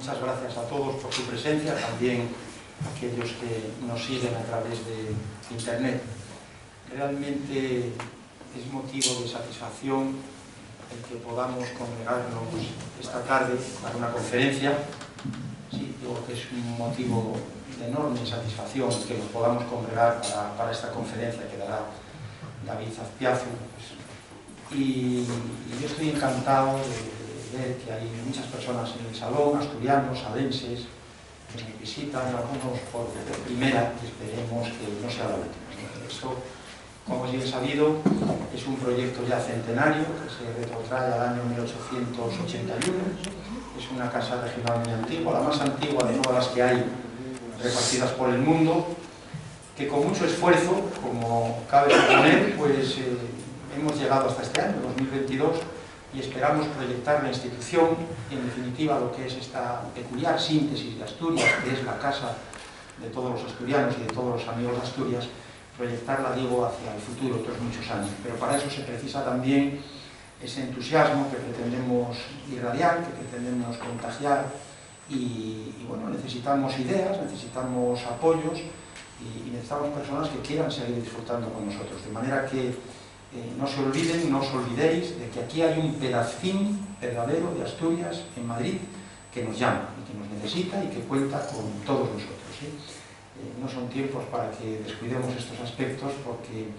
muchas gracias a todos por su presencia, también a aquellos que nos siguen a través de Internet. Realmente es motivo de satisfacción el que podamos congregarnos esta tarde para una conferencia. Sí, digo que es un motivo de enorme satisfacción que nos podamos congregar para esta conferencia que dará David Azpiazu. Y yo estoy encantado de ver que hay muchas personas en el salón, asturianos, salenses, que me visitan, algunos por primera, y esperemos que no sea la última. Esto, como es bien sabido, es un proyecto ya centenario que se retrotrae al año 1881. Es una casa regional muy antigua, la más antigua de todas las que hay repartidas por el mundo, que con mucho esfuerzo, como cabe suponer, pues hemos llegado hasta este año, 2022, y esperamos proyectar la institución, y en definitiva lo que es esta peculiar síntesis de Asturias, que es la casa de todos los asturianos y de todos los amigos de Asturias, proyectarla, digo, hacia el futuro, otros muchos años. Pero para eso se precisa también ese entusiasmo que pretendemos irradiar, que pretendemos contagiar, y bueno, necesitamos ideas, necesitamos apoyos, y necesitamos personas que quieran seguir disfrutando con nosotros, de manera que no se olviden, no os olvidéis de que aquí hay un pedacín verdadero de Asturias en Madrid que nos llama y que nos necesita y que cuenta con todos nosotros. No son tiempos para que descuidemos estos aspectos, porque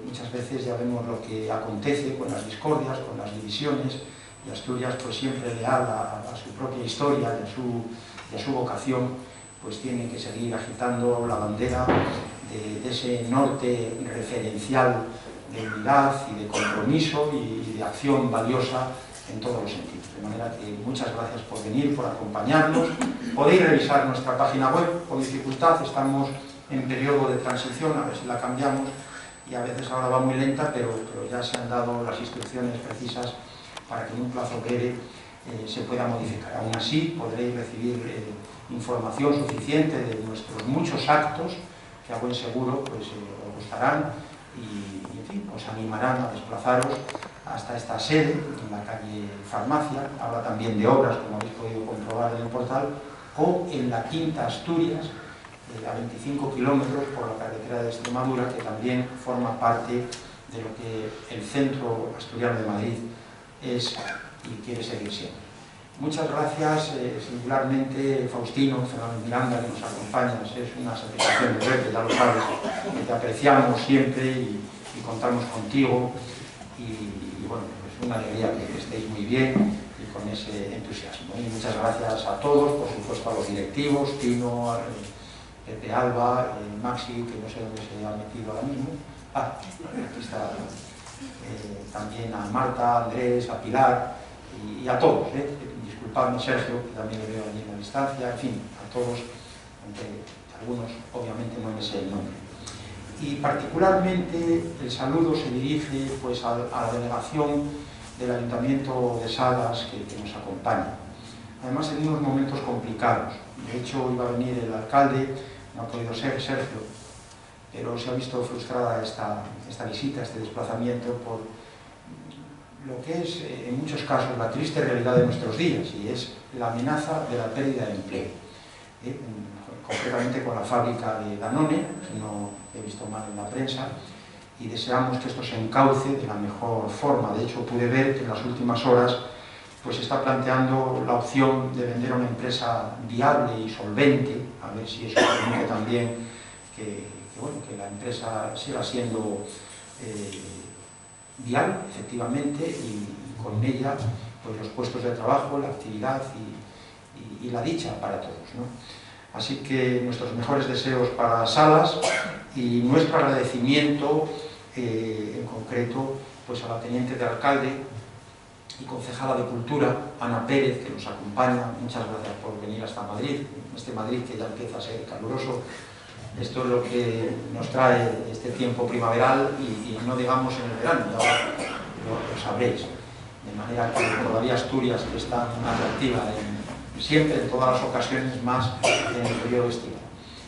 muchas veces ya vemos lo que acontece con las discordias, con las divisiones, y Asturias, pues siempre leal a su propia historia y a su vocación, pues tiene que seguir agitando la bandera de ese norte referencial de unidad y de compromiso y de acción valiosa en todos los sentidos. De manera que muchas gracias por venir, por acompañarnos. Podéis revisar nuestra página web con dificultad, estamos en periodo de transición, a ver si la cambiamos, y a veces ahora va muy lenta, pero ya se han dado las instrucciones precisas para que en un plazo breve se pueda modificar. Aún así, podréis recibir información suficiente de nuestros muchos actos, que a buen seguro pues, os gustarán y en fin, os animarán a desplazaros hasta esta sede, en la calle Farmacia. Habla también de obras, como habéis podido comprobar en el portal, o en la Quinta Asturias, a 25 kilómetros por la carretera de Extremadura, que también forma parte de lo que el centro asturiano de Madrid es y quiere seguir siendo. Muchas gracias, singularmente Faustino Fernández Miranda, que nos acompaña. Es una satisfacción de verte, ya lo sabes, que te apreciamos siempre y contamos contigo, y bueno, es una alegría que estéis muy bien y con ese entusiasmo. Y muchas gracias a todos, por supuesto a los directivos, Tino, Pepe Alba, Maxi, que no sé dónde se ha metido ahora mismo. Aquí está. También a Marta, a Andrés, a Pilar y a todos. Disculpadme, Sergio, que también le veo allí en la distancia, en fin, a todos, aunque algunos obviamente no me sé el nombre. Y particularmente el saludo se dirige pues, a la delegación del Ayuntamiento de Salas que nos acompaña. Además, en unos momentos complicados. De hecho, iba a venir el alcalde, no ha podido ser Sergio, pero se ha visto frustrada esta visita, este desplazamiento, por lo que es, en muchos casos, la triste realidad de nuestros días, y es la amenaza de la pérdida de empleo. Concretamente con la fábrica de Danone, si no he visto mal en la prensa, y deseamos que esto se encauce de la mejor forma. De hecho, pude ver que en las últimas horas pues se está planteando la opción de vender a una empresa viable y solvente, a ver si eso permite también que la empresa siga siendo viable, efectivamente, y con ella pues, los puestos de trabajo, la actividad y la dicha para todos, ¿no? Así que nuestros mejores deseos para Salas y nuestro agradecimiento en concreto pues, a la teniente de alcalde y concejala de Cultura, Ana Pérez, que nos acompaña. Muchas gracias por venir hasta Madrid, este Madrid que ya empieza a ser caluroso. Esto es lo que nos trae este tiempo primaveral y no digamos en el verano, ya lo sabréis. De manera que todavía Asturias está más activa siempre, en todas las ocasiones, más en el periodo estival.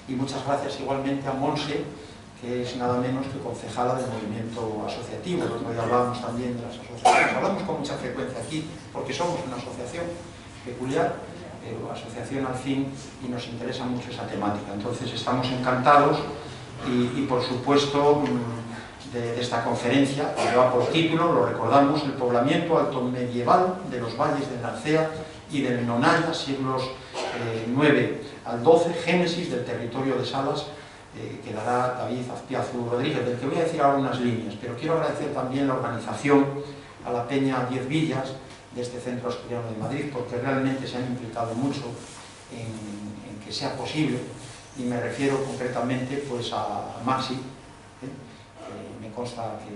Y muchas gracias igualmente a Monse, que es nada menos que concejala del movimiento asociativo. Hoy hablábamos también de las asociaciones, hablamos con mucha frecuencia aquí, porque somos una asociación peculiar, asociación al fin, y nos interesa mucho esa temática. Entonces estamos encantados y por supuesto de esta conferencia, que lleva por título, lo recordamos, el poblamiento altomedieval de los valles del Narcea y del Nonaya, siglos IX al XII, génesis del territorio de Salas, que dará David Azpiazu Rodríguez, del que voy a decir ahora unas líneas, pero quiero agradecer también la organización a la Peña 10 Villas de este Centro Asturiano de Madrid, porque realmente se han implicado mucho en que sea posible, y me refiero concretamente pues a Maxi, me consta que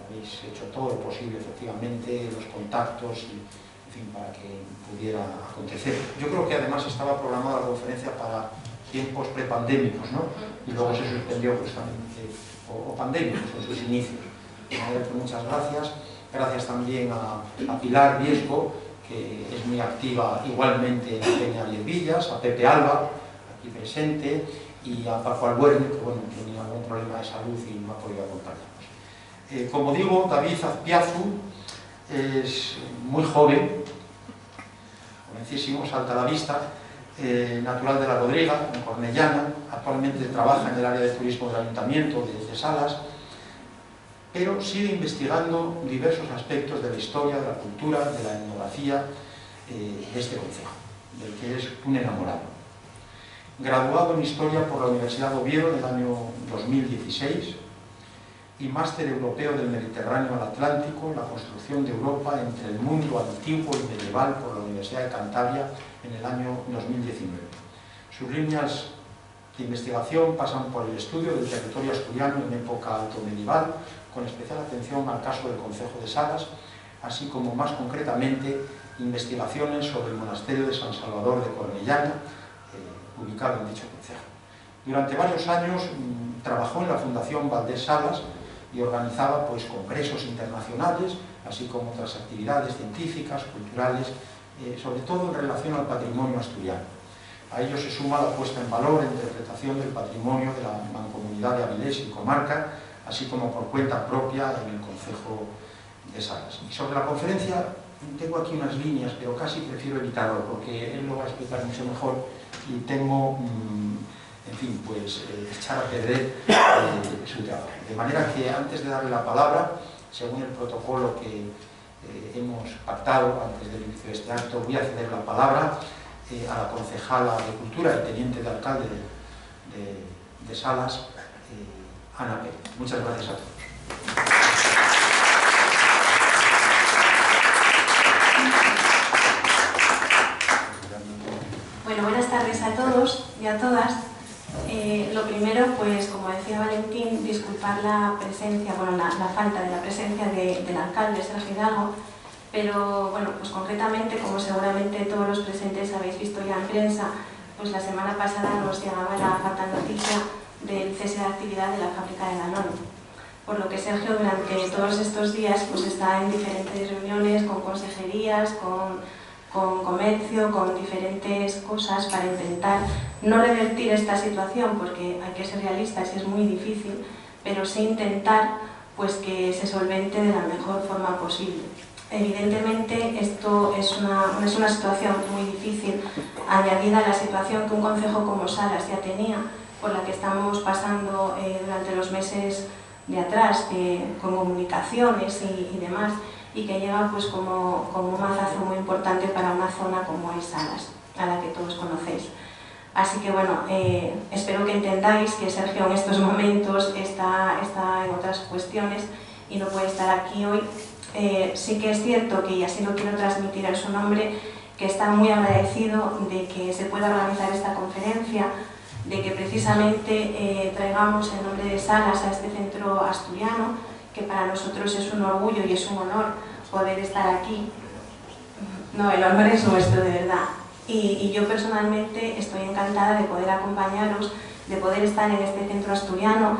habéis hecho todo lo posible, efectivamente, los contactos, y, en fin, para que pudiera acontecer. Yo creo que además estaba programada la conferencia para tiempos prepandémicos, ¿no? Y luego se suspendió justamente, o pandémicos en sus inicios. De manera que muchas gracias. Gracias también a Pilar Viesco, que es muy activa igualmente en la Peña 10 Villas, a Pepe Alba, aquí presente, y a Paco Albuerne, que bueno, tenía algún problema de salud y no ha podido acompañarnos. Como digo, David Azpiazu es muy joven, jovencísimo, salta a la vista, natural de La Rodriga, en Cornellana, actualmente trabaja en el área de turismo del Ayuntamiento de Salas, pero sigue investigando diversos aspectos de la historia, de la cultura, de la etnografía de este concejo, del que es un enamorado. Graduado en Historia por la Universidad de Oviedo en el año 2016 y Máster Europeo del Mediterráneo al Atlántico, la construcción de Europa entre el mundo antiguo y medieval por la Universidad de Cantabria en el año 2019. Sus líneas de investigación pasan por el estudio del territorio asturiano en época altomedieval, con especial atención al caso del concejo de Salas, así como más concretamente investigaciones sobre el monasterio de San Salvador de Cornellana, ubicado en dicho concejo. Durante varios años trabajó en la Fundación Valdés Salas y organizaba pues, congresos internacionales, así como otras actividades científicas, culturales, sobre todo en relación al patrimonio asturiano. A ello se suma la puesta en valor e interpretación del patrimonio de la Mancomunidad de Avilés y comarca, así como por cuenta propia en el concejo de Salas. Y sobre la conferencia tengo aquí unas líneas, pero casi prefiero evitarlo porque él lo va a explicar mucho mejor y temo, en fin, pues echar a perder su trabajo. De manera que antes de darle la palabra, según el protocolo que hemos pactado antes del inicio de este acto, voy a ceder la palabra a la concejala de Cultura y teniente de alcalde de Salas, Ana Pérez. Muchas gracias a todos. Bueno, buenas tardes a todos y a todas. Lo primero, pues como decía Valentín, disculpar la presencia, bueno, la falta de la presencia del alcalde Sergio Hidalgo, pero bueno, pues concretamente, como seguramente todos los presentes habéis visto ya en prensa, pues la semana pasada nos llegaba la fatal noticia del cese de actividad de la fábrica de Danone. Por lo que Sergio durante todos estos días pues está en diferentes reuniones con consejerías, con comercio, con diferentes cosas para intentar no revertir esta situación, porque hay que ser realistas y es muy difícil, pero sí intentar pues que se solvente de la mejor forma posible. Evidentemente esto es una situación muy difícil, añadida a la situación que un concejo como Salas ya tenía, por la que estamos pasando durante los meses de atrás, con comunicaciones y demás, y que llega pues como un mazazo muy importante para una zona como es Salas, a la que todos conocéis. Así que bueno, espero que entendáis que Sergio en estos momentos está en otras cuestiones y no puede estar aquí hoy. Sí que es cierto que, y así lo quiero transmitir en su nombre, que está muy agradecido de que se pueda organizar esta conferencia, de que precisamente traigamos el nombre de Salas a este centro asturiano, que para nosotros es un orgullo y es un honor poder estar aquí. No, el honor es nuestro, de verdad. Y yo personalmente estoy encantada de poder acompañaros, de poder estar en este centro asturiano.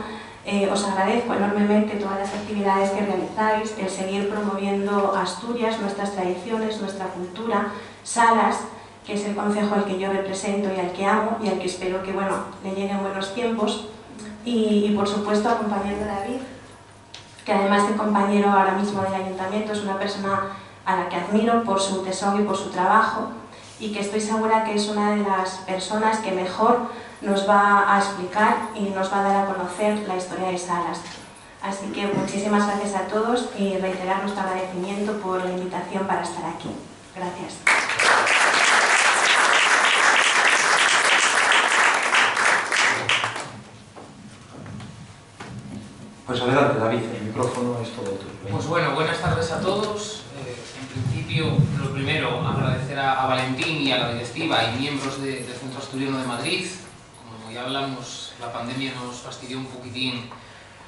Os agradezco enormemente todas las actividades que realizáis, el seguir promoviendo Asturias, nuestras tradiciones, nuestra cultura, Salas, que es el concejo al que yo represento y al que amo y al que espero que bueno, le lleguen buenos tiempos. Y por supuesto acompañando a David, que además de compañero ahora mismo del ayuntamiento, es una persona a la que admiro por su tesón y por su trabajo, y que estoy segura que es una de las personas que mejor nos va a explicar y nos va a dar a conocer la historia de Salas. Así que muchísimas gracias a todos y reiterar nuestro agradecimiento por la invitación para estar aquí. Gracias. Pues adelante, David, el micrófono es todo tuyo. Pues bueno, buenas tardes a todos. En principio, lo primero, agradecer a Valentín y a la directiva y miembros del Centro Asturiano de Madrid. Como ya hablamos, la pandemia nos fastidió un poquitín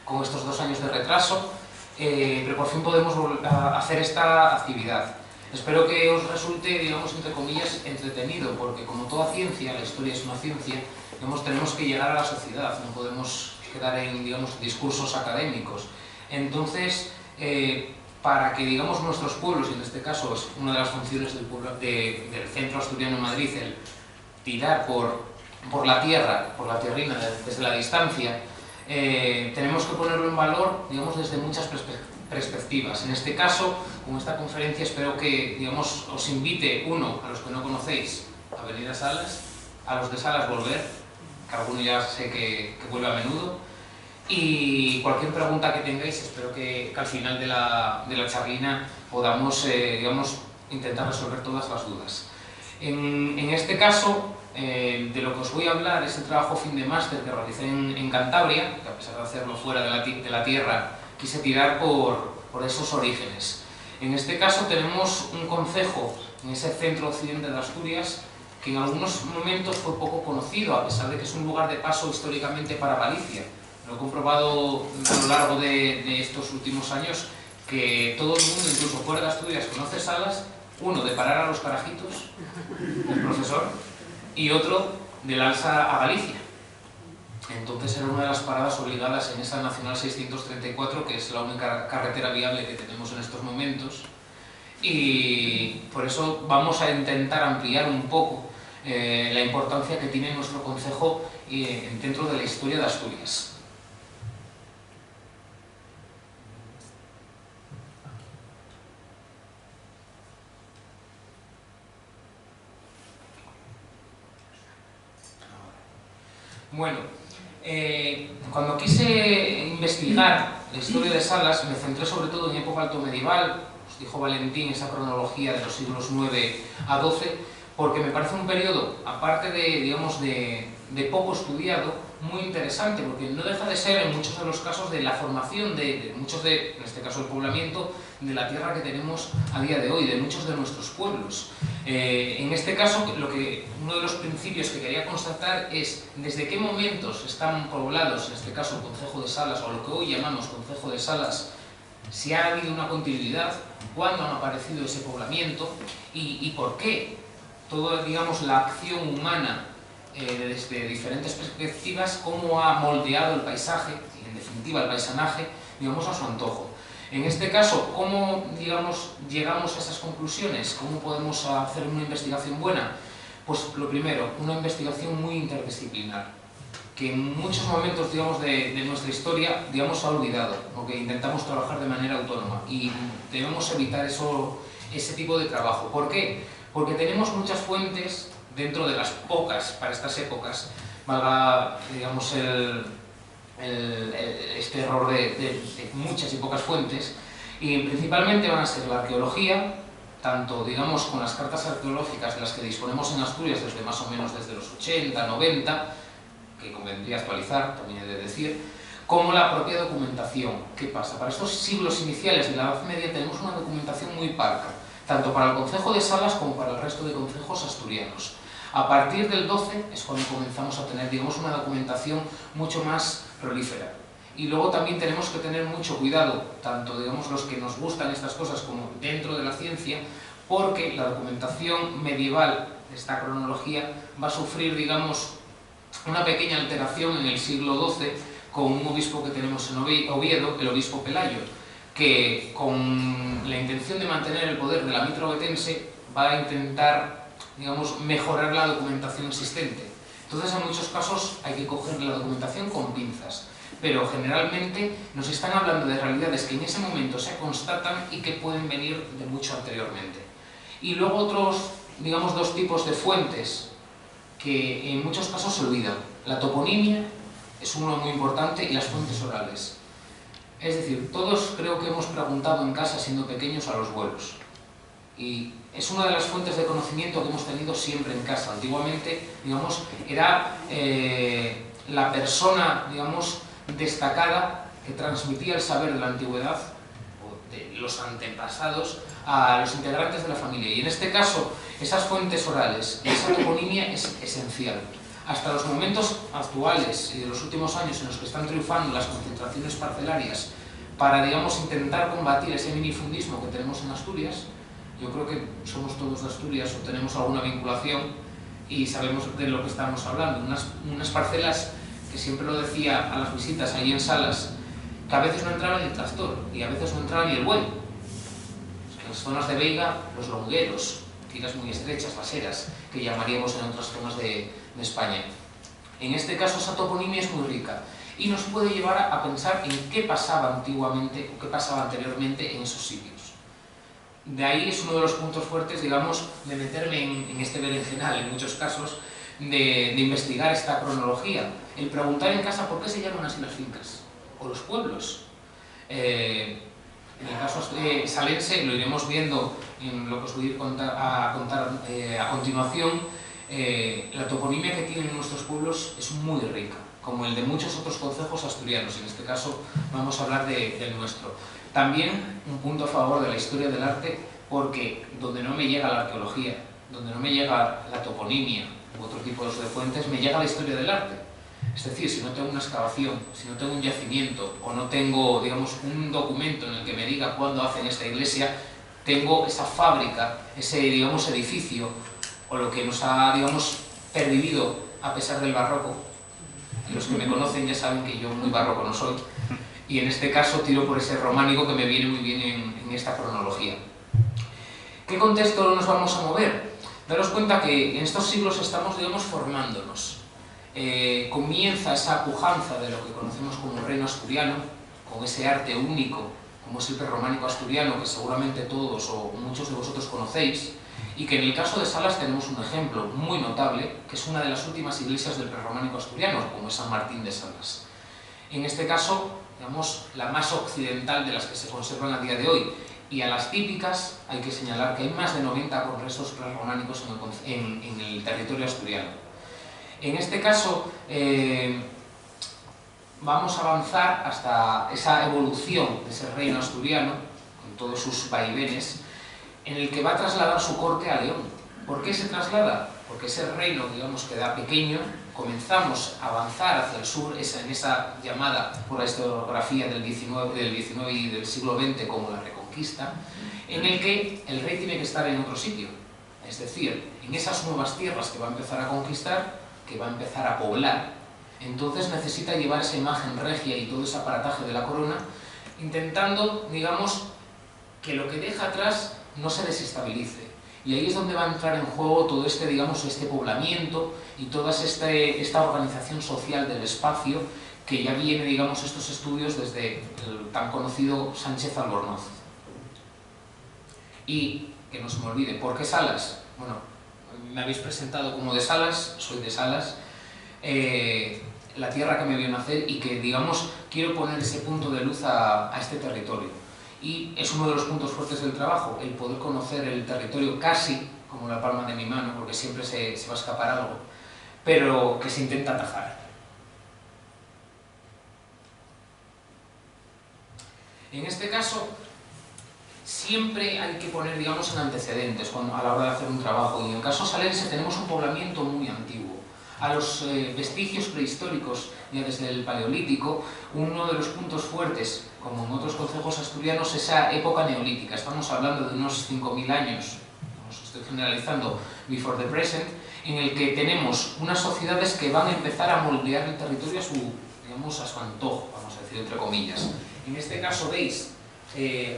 con estos 2 años de retraso, pero por fin podemos hacer esta actividad. Espero que os resulte, digamos, entre comillas, entretenido, porque como toda ciencia, la historia es una ciencia, digamos, tenemos que llegar a la sociedad, no podemos quedar en, digamos, discursos académicos. Entonces, para que, digamos, nuestros pueblos, y en este caso es una de las funciones del Centro Asturiano de Madrid, el tirar por la tierra, por la tierrina, desde la distancia, tenemos que ponerlo en valor, digamos, desde muchas perspectivas. En este caso, con esta conferencia, espero que, digamos, os invite, uno, a los que no conocéis, a venir a Salas, a los de Salas volver, que alguno ya sé que vuelve a menudo, y cualquier pregunta que tengáis, espero que al final de la charlina podamos, digamos, intentar resolver todas las dudas. En este caso, de lo que os voy a hablar es el trabajo fin de máster que realicé en Cantabria, que a pesar de hacerlo fuera de la tierra, quise tirar por esos orígenes. En este caso tenemos un concejo en ese centro occidente de Asturias que en algunos momentos fue poco conocido, a pesar de que es un lugar de paso históricamente para Galicia. Lo he comprobado a lo largo de estos últimos años, que todo el mundo, incluso fuera de Asturias, conoce Salas, uno de parar a los carajitos, el profesor, y otro del Alsa a Galicia. Entonces era una de las paradas obligadas en esa Nacional 634, que es la única carretera viable que tenemos en estos momentos, y por eso vamos a intentar ampliar un poco la importancia que tiene nuestro concejo dentro de la historia de Asturias. Bueno, cuando quise investigar la historia de Salas, me centré sobre todo en época altomedieval, os dijo Valentín, esa cronología de los siglos 9 a 12, porque me parece un periodo, aparte de, digamos, de poco estudiado, muy interesante, porque no deja de ser en muchos de los casos de la formación de muchos de, en este caso el poblamiento, de la tierra que tenemos a día de hoy, de muchos de nuestros pueblos. En este caso, uno de los principios que quería constatar es desde qué momentos están poblados, en este caso el concejo de Salas, o lo que hoy llamamos concejo de Salas, si ha habido una continuidad, cuándo han aparecido ese poblamiento y por qué toda, digamos, la acción humana desde diferentes perspectivas, cómo ha moldeado el paisaje y en definitiva el paisanaje, digamos, a su antojo. En este caso, ¿cómo, digamos, llegamos a esas conclusiones? ¿Cómo podemos hacer una investigación buena? Pues lo primero, una investigación muy interdisciplinar, que en muchos momentos, digamos, de nuestra historia, digamos, se ha olvidado, o que intentamos trabajar de manera autónoma, y debemos evitar ese tipo de trabajo. ¿Por qué? Porque tenemos muchas fuentes dentro de las pocas, para estas épocas, valga, digamos, este error de muchas y pocas fuentes, y principalmente van a ser la arqueología, tanto, digamos, con las cartas arqueológicas de las que disponemos en Asturias desde más o menos desde los 80, 90, que convendría actualizar, también he de decir, como la propia documentación. ¿Qué pasa? Para estos siglos iniciales de la Edad Media tenemos una documentación muy parca, tanto para el concejo de Salas como para el resto de concejos asturianos. A partir del 12 es cuando comenzamos a tener, digamos, una documentación mucho más prolífera. Y luego también tenemos que tener mucho cuidado, tanto, digamos, los que nos gustan estas cosas como dentro de la ciencia, porque la documentación medieval, esta cronología, va a sufrir, digamos, una pequeña alteración en el siglo XII con un obispo que tenemos en Oviedo, el obispo Pelayo, que con la intención de mantener el poder de la mitra ovetense va a intentar, digamos, mejorar la documentación existente. Entonces, en muchos casos hay que coger la documentación con pinzas, pero generalmente nos están hablando de realidades que en ese momento se constatan y que pueden venir de mucho anteriormente. Y luego otros, digamos, dos tipos de fuentes que en muchos casos se olvidan. La toponimia es uno muy importante y las fuentes orales. Es decir, todos creo que hemos preguntado en casa siendo pequeños a los abuelos. Y es una de las fuentes de conocimiento que hemos tenido siempre en casa. Antiguamente, digamos, era la persona, digamos, destacada que transmitía el saber de la antigüedad o de los antepasados a los integrantes de la familia. Y en este caso, esas fuentes orales y esa toponimia es esencial. Hasta los momentos actuales y de los últimos años en los que están triunfando las concentraciones parcelarias para, digamos, intentar combatir ese minifundismo que tenemos en Asturias, yo creo que somos todos de Asturias o tenemos alguna vinculación y sabemos de lo que estamos hablando. Unas parcelas que siempre lo decía a las visitas allí en Salas, que a veces no entraba ni el tractor y a veces no entraba ni el buey. En las zonas de veiga, los longueros, tiras muy estrechas, vaseras, que llamaríamos en otras zonas de España. En este caso, esa toponimia es muy rica y nos puede llevar a pensar en qué pasaba antiguamente o qué pasaba anteriormente en esos sitios. De ahí es uno de los puntos fuertes, digamos, de meterme en este berenjenal, en muchos casos, de investigar esta cronología. El preguntar en casa por qué se llaman así las fincas o los pueblos. En el caso salense, lo iremos viendo en lo que os voy a contar a continuación, la toponimia que tienen nuestros pueblos es muy rica, como el de muchos otros concejos asturianos. En este caso vamos a hablar del nuestro. También un punto a favor de la historia del arte, porque donde no me llega la arqueología, donde no me llega la toponimia u otro tipo de fuentes, me llega la historia del arte. Es decir, si no tengo una excavación, si no tengo un yacimiento o no tengo, digamos, un documento en el que me diga cuándo hacen esta iglesia, tengo esa fábrica, ese, digamos, edificio o lo que nos ha, digamos, pervivido a pesar del barroco. Los que me conocen ya saben que yo muy barroco no soy. Y en este caso tiro por ese románico que me viene muy bien en esta cronología. ¿Qué contexto nos vamos a mover? Daros cuenta que en estos siglos estamos, digamos, formándonos. Comienza esa pujanza de lo que conocemos como el reino asturiano, con ese arte único, como es el prerrománico asturiano, que seguramente todos o muchos de vosotros conocéis, y que en el caso de Salas tenemos un ejemplo muy notable, que es una de las últimas iglesias del prerrománico asturiano, como es San Martín de Salas. En este caso, digamos, la más occidental de las que se conservan a día de hoy, y a las típicas hay que señalar que hay más de 90 restos prerrománicos en el territorio asturiano. En este caso, vamos a avanzar hasta esa evolución de ese reino asturiano, con todos sus vaivenes, en el que va a trasladar su corte a León. ¿Por qué se traslada? Porque ese reino, digamos, queda pequeño, comenzamos a avanzar hacia el sur, en esa llamada por la historiografía del 19 y del siglo XX como la Reconquista, en el que el rey tiene que estar en otro sitio. Es decir, en esas nuevas tierras que va a empezar a conquistar, que va a empezar a poblar, entonces necesita llevar esa imagen regia y todo ese aparataje de la corona, intentando, digamos, que lo que deja atrás no se desestabilice. Y ahí es donde va a entrar en juego todo este, digamos, este poblamiento y toda esta organización social del espacio que ya viene, digamos, estos estudios desde el tan conocido Sánchez Albornoz. Y que no se me olvide, ¿por qué Salas? Bueno, me habéis presentado como de Salas, soy de Salas, la tierra que me vio nacer y que, digamos, quiero poner ese punto de luz a este territorio. Y es uno de los puntos fuertes del trabajo, el poder conocer el territorio casi como la palma de mi mano, porque siempre se va a escapar algo, pero que se intenta atajar. En este caso, siempre hay que poner, digamos, en antecedentes a la hora de hacer un trabajo, y en el caso salense tenemos un poblamiento muy antiguo. A los vestigios prehistóricos, ya desde el Paleolítico, uno de los puntos fuertes, como en otros concejos asturianos, esa época neolítica. Estamos hablando de unos 5.000 años, os estoy generalizando, before the present, en el que tenemos unas sociedades que van a empezar a moldear el territorio a su, digamos, a su antojo, vamos a decir entre comillas. En este caso veis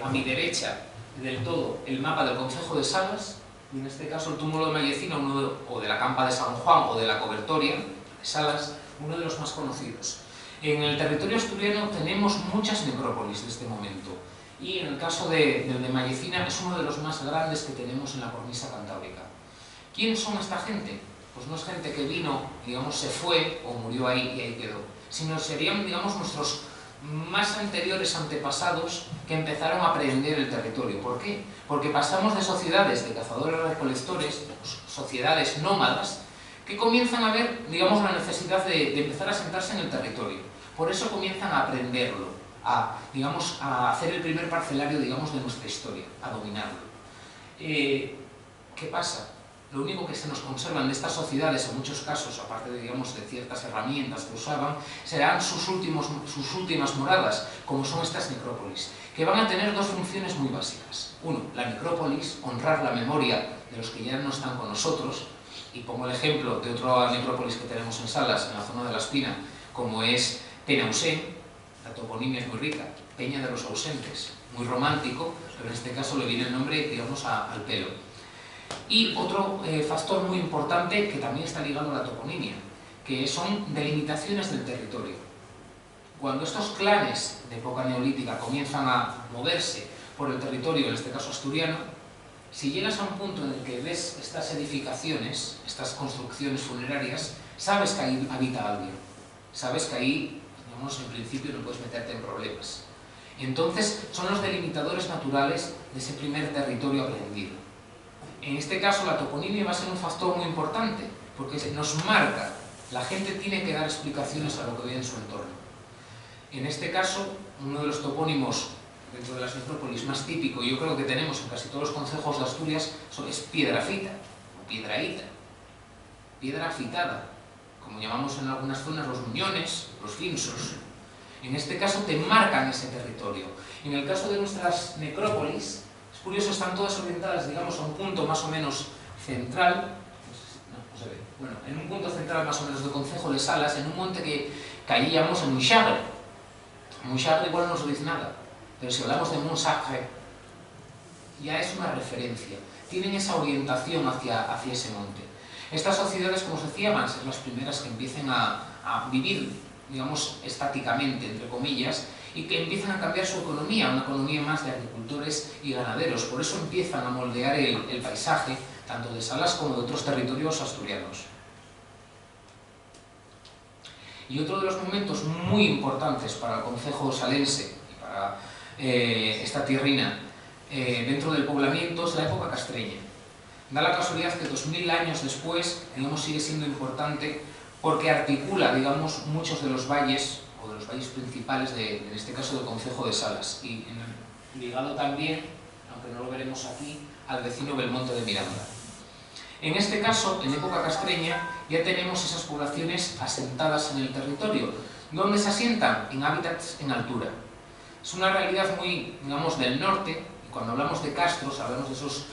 a mi derecha del todo el mapa del concejo de Salas, y en este caso el túmulo de Mallecina, o de la campa de San Juan o de la Cobertoria de Salas, uno de los más conocidos. En el territorio asturiano tenemos muchas necrópolis de este momento, y en el caso del de Mallecina es uno de los más grandes que tenemos en la cornisa cantábrica. ¿Quién son esta gente? Pues no es gente que vino, digamos, se fue o murió ahí y ahí quedó, sino serían, digamos, nuestros más anteriores antepasados que empezaron a aprender el territorio. ¿Por qué? Porque pasamos de sociedades de cazadores-recolectores, sociedades nómadas, que comienzan a ver, digamos, la necesidad de empezar a sentarse en el territorio. Por eso comienzan a aprenderlo, digamos, a hacer el primer parcelario, digamos, de nuestra historia, a dominarlo. ¿Qué pasa? Lo único que se nos conservan de estas sociedades, en muchos casos, aparte de, digamos, de ciertas herramientas que usaban, serán sus últimas moradas, como son estas necrópolis, que van a tener dos funciones muy básicas. Uno, la necrópolis, honrar la memoria de los que ya no están con nosotros, y pongo el ejemplo de otra necrópolis que tenemos en Salas, en la zona de La Espina, como es Penausén. La toponimia es muy rica, Peña de los Ausentes, muy romántico, pero en este caso le viene el nombre, digamos, al pelo. Y otro factor muy importante que también está ligado a la toponimia, que son delimitaciones del territorio. Cuando estos clanes de época neolítica comienzan a moverse por el territorio, en este caso asturiano, si llegas a un punto en el que ves estas edificaciones, estas construcciones funerarias, sabes que ahí habita alguien, sabes que ahí, digamos, en principio no puedes meterte en problemas. Entonces, son los delimitadores naturales de ese primer territorio aprendido. En este caso, la toponimia va a ser un factor muy importante, porque nos marca, la gente tiene que dar explicaciones a lo que ve en su entorno. En este caso, uno de los topónimos dentro de las necrópolis más típico, y yo creo que tenemos en casi todos los concejos de Asturias, es Piedrafita, o Piedraíta, piedra afitada, como llamamos en algunas zonas los muñones, los finsos. En este caso te marcan ese territorio. En el caso de nuestras necrópolis, es curioso, están todas orientadas, digamos, a un punto más o menos central, no se ve, bueno, en un punto central más o menos del concejo de Salas, en un monte que caíamos en Muixagre. Muixagre igual no nos dice nada, pero si hablamos de Montsacre, ya es una referencia. Tienen esa orientación hacia ese monte. Estas sociedades, como os decía, van a ser las primeras que empiecen a vivir, digamos, estáticamente, entre comillas, y que empiezan a cambiar su economía, una economía más de agricultores y ganaderos. Por eso empiezan a moldear el paisaje, tanto de Salas como de otros territorios asturianos. Y otro de los momentos muy importantes para el concejo salense y para esta tierrina dentro del poblamiento es la época castreña. Da la casualidad que 2000 años después, digamos, sigue siendo importante porque articula, digamos, muchos de los valles, o de los valles principales, en este caso del concejo de Salas, y ligado también, aunque no lo veremos aquí, al vecino Belmonte de Miranda. En este caso, en época castreña, ya tenemos esas poblaciones asentadas en el territorio. ¿Dónde se asientan? En hábitats en altura. Es una realidad muy, digamos, del norte, y cuando hablamos de castros, hablamos de esos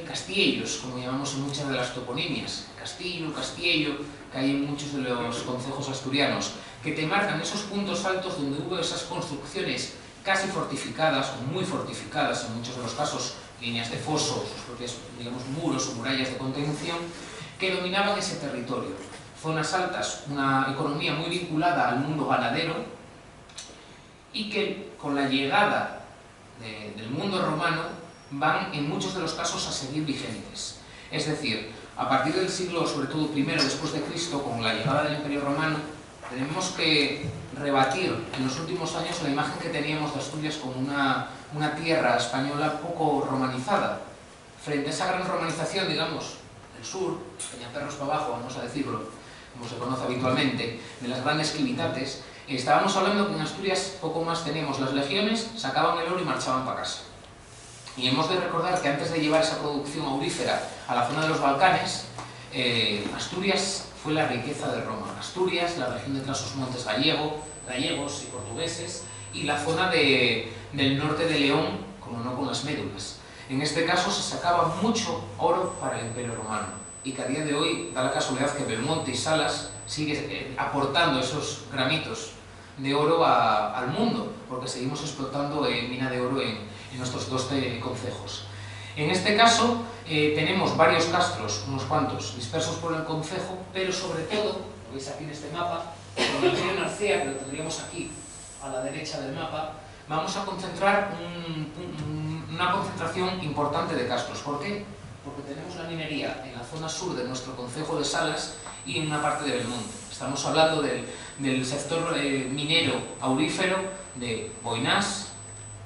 castiellos, como llamamos en muchas de las toponimias, castillo, castiello, que hay en muchos de los concejos asturianos, que te marcan esos puntos altos donde hubo esas construcciones casi fortificadas, o muy fortificadas, en muchos de los casos, líneas de foso, sus propios, digamos, muros o murallas de contención, que dominaban ese territorio. Zonas altas, una economía muy vinculada al mundo ganadero, y que con la llegada del mundo romano van en muchos de los casos a seguir vigentes. Es decir, a partir del siglo, sobre todo primero después de Cristo, con la llegada del Imperio Romano, tenemos que rebatir en los últimos años la imagen que teníamos de Asturias como una tierra española poco romanizada. Frente a esa gran romanización, digamos, del sur, Peñaperros para abajo, vamos a decirlo, como se conoce habitualmente, de las grandes quivitates, estábamos hablando que en Asturias poco más teníamos las legiones, sacaban el oro y marchaban para casa. Y hemos de recordar que antes de llevar esa producción aurífera a la zona de los Balcanes, Asturias fue la riqueza de Roma. Asturias, la región de Trás-os-Montes gallegos y portugueses, y la zona del norte de León, como no con las médulas. En este caso se sacaba mucho oro para el Imperio Romano, y que a día de hoy da la casualidad que Belmonte y Salas sigue aportando esos granitos de oro al mundo, porque seguimos explotando mina de oro en nuestros dos concejos. En este caso tenemos varios castros, unos cuantos, dispersos por el concejo, pero sobre todo, lo veis aquí en este mapa, con el río Narcea, que lo tendríamos aquí a la derecha del mapa, vamos a concentrar una concentración importante de castros. ¿Por qué? porque tenemos la minería en la zona sur de nuestro concejo de Salas y en una parte de Belmonte. Estamos hablando del sector minero aurífero de Boinás,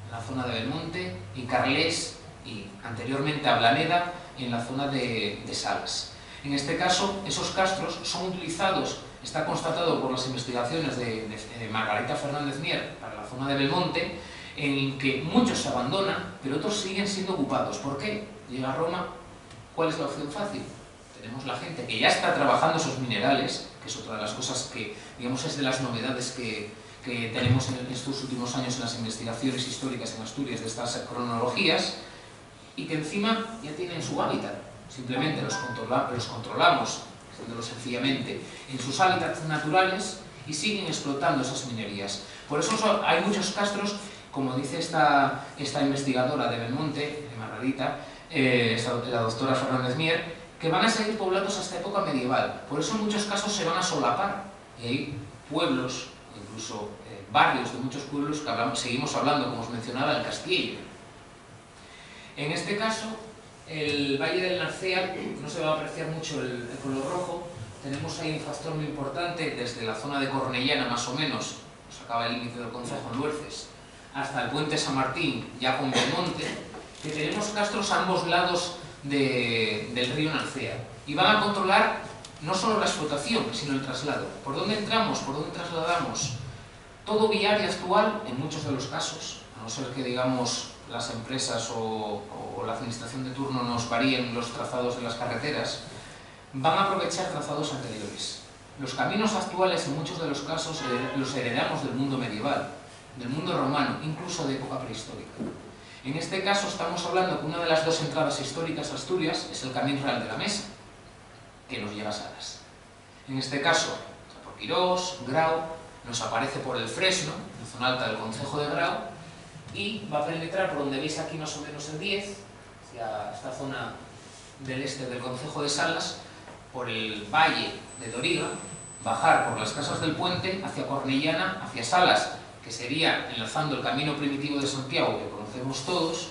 en la zona de Belmonte, y Carlés, y anteriormente a Blaneda, en la zona de Salas. En este caso, esos castros son utilizados, está constatado por las investigaciones de Margarita Fernández Mier para la zona de Belmonte, en que muchos se abandonan, pero otros siguen siendo ocupados. ¿Por qué? Llega a Roma, ¿cuál es la opción fácil? Tenemos la gente que ya está trabajando esos minerales, que es otra de las cosas que, digamos, es de las novedades que tenemos en estos últimos años en las investigaciones históricas en Asturias de estas cronologías, y que encima ya tienen su hábitat. Simplemente los controlamos, haciéndolo sencillamente, en sus hábitats naturales y siguen explotando esas minerías. Por eso hay muchos castros, como dice esta investigadora de Belmonte, de Margarita, la doctora Fernández Mier, que van a seguir poblados hasta época medieval. Por eso en muchos casos se van a solapar. Y hay pueblos, incluso barrios de muchos pueblos que seguimos hablando, como os mencionaba, el Castillo. En este caso, el Valle del Narcea no se va a apreciar mucho el color rojo. Tenemos ahí un factor muy importante desde la zona de Cornellana, más o menos, nos acaba el límite del concejo en Luerces, hasta el puente San Martín, ya con Belmonte, que tenemos castros a ambos lados del río Narcea. Y van a controlar no solo la explotación, sino el traslado. ¿Por dónde entramos? ¿Por dónde trasladamos? Todo viario actual, en muchos de los casos, a no ser que, digamos, las empresas o la administración de turno nos varíen los trazados de las carreteras, van a aprovechar trazados anteriores. Los caminos actuales, en muchos de los casos, los heredamos del mundo medieval, del mundo romano, incluso de época prehistórica. En este caso estamos hablando que una de las dos entradas históricas a Asturias es el Camino Real de la Mesa, que nos lleva a Salas. En este caso, por Quirós, Grau, nos aparece por el Fresno, en la zona alta del concejo de Grau, y va a penetrar por donde veis aquí más o menos el 10, hacia esta zona del este del concejo de Salas, por el valle de Doriga, bajar por las casas del puente hacia Cornellana, hacia Salas, que sería enlazando el camino primitivo de Santiago que conocemos todos,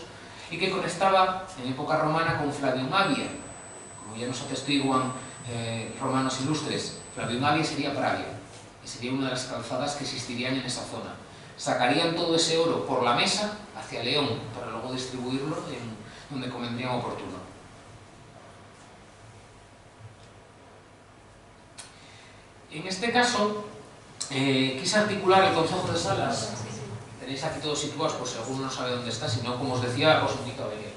y que conectaba en época romana con Flavium Avia. Como ya nos atestiguan romanos ilustres, Flavium Avia sería Pravia, y sería una de las calzadas que existirían en esa zona. Sacarían todo ese oro por la mesa hacia León, para luego distribuirlo en donde convendría oportuno. En este caso, quise articular el concejo de Salas. Tenéis aquí todos situados, por si alguno no sabe dónde está, si no, como os decía, os invito a venir.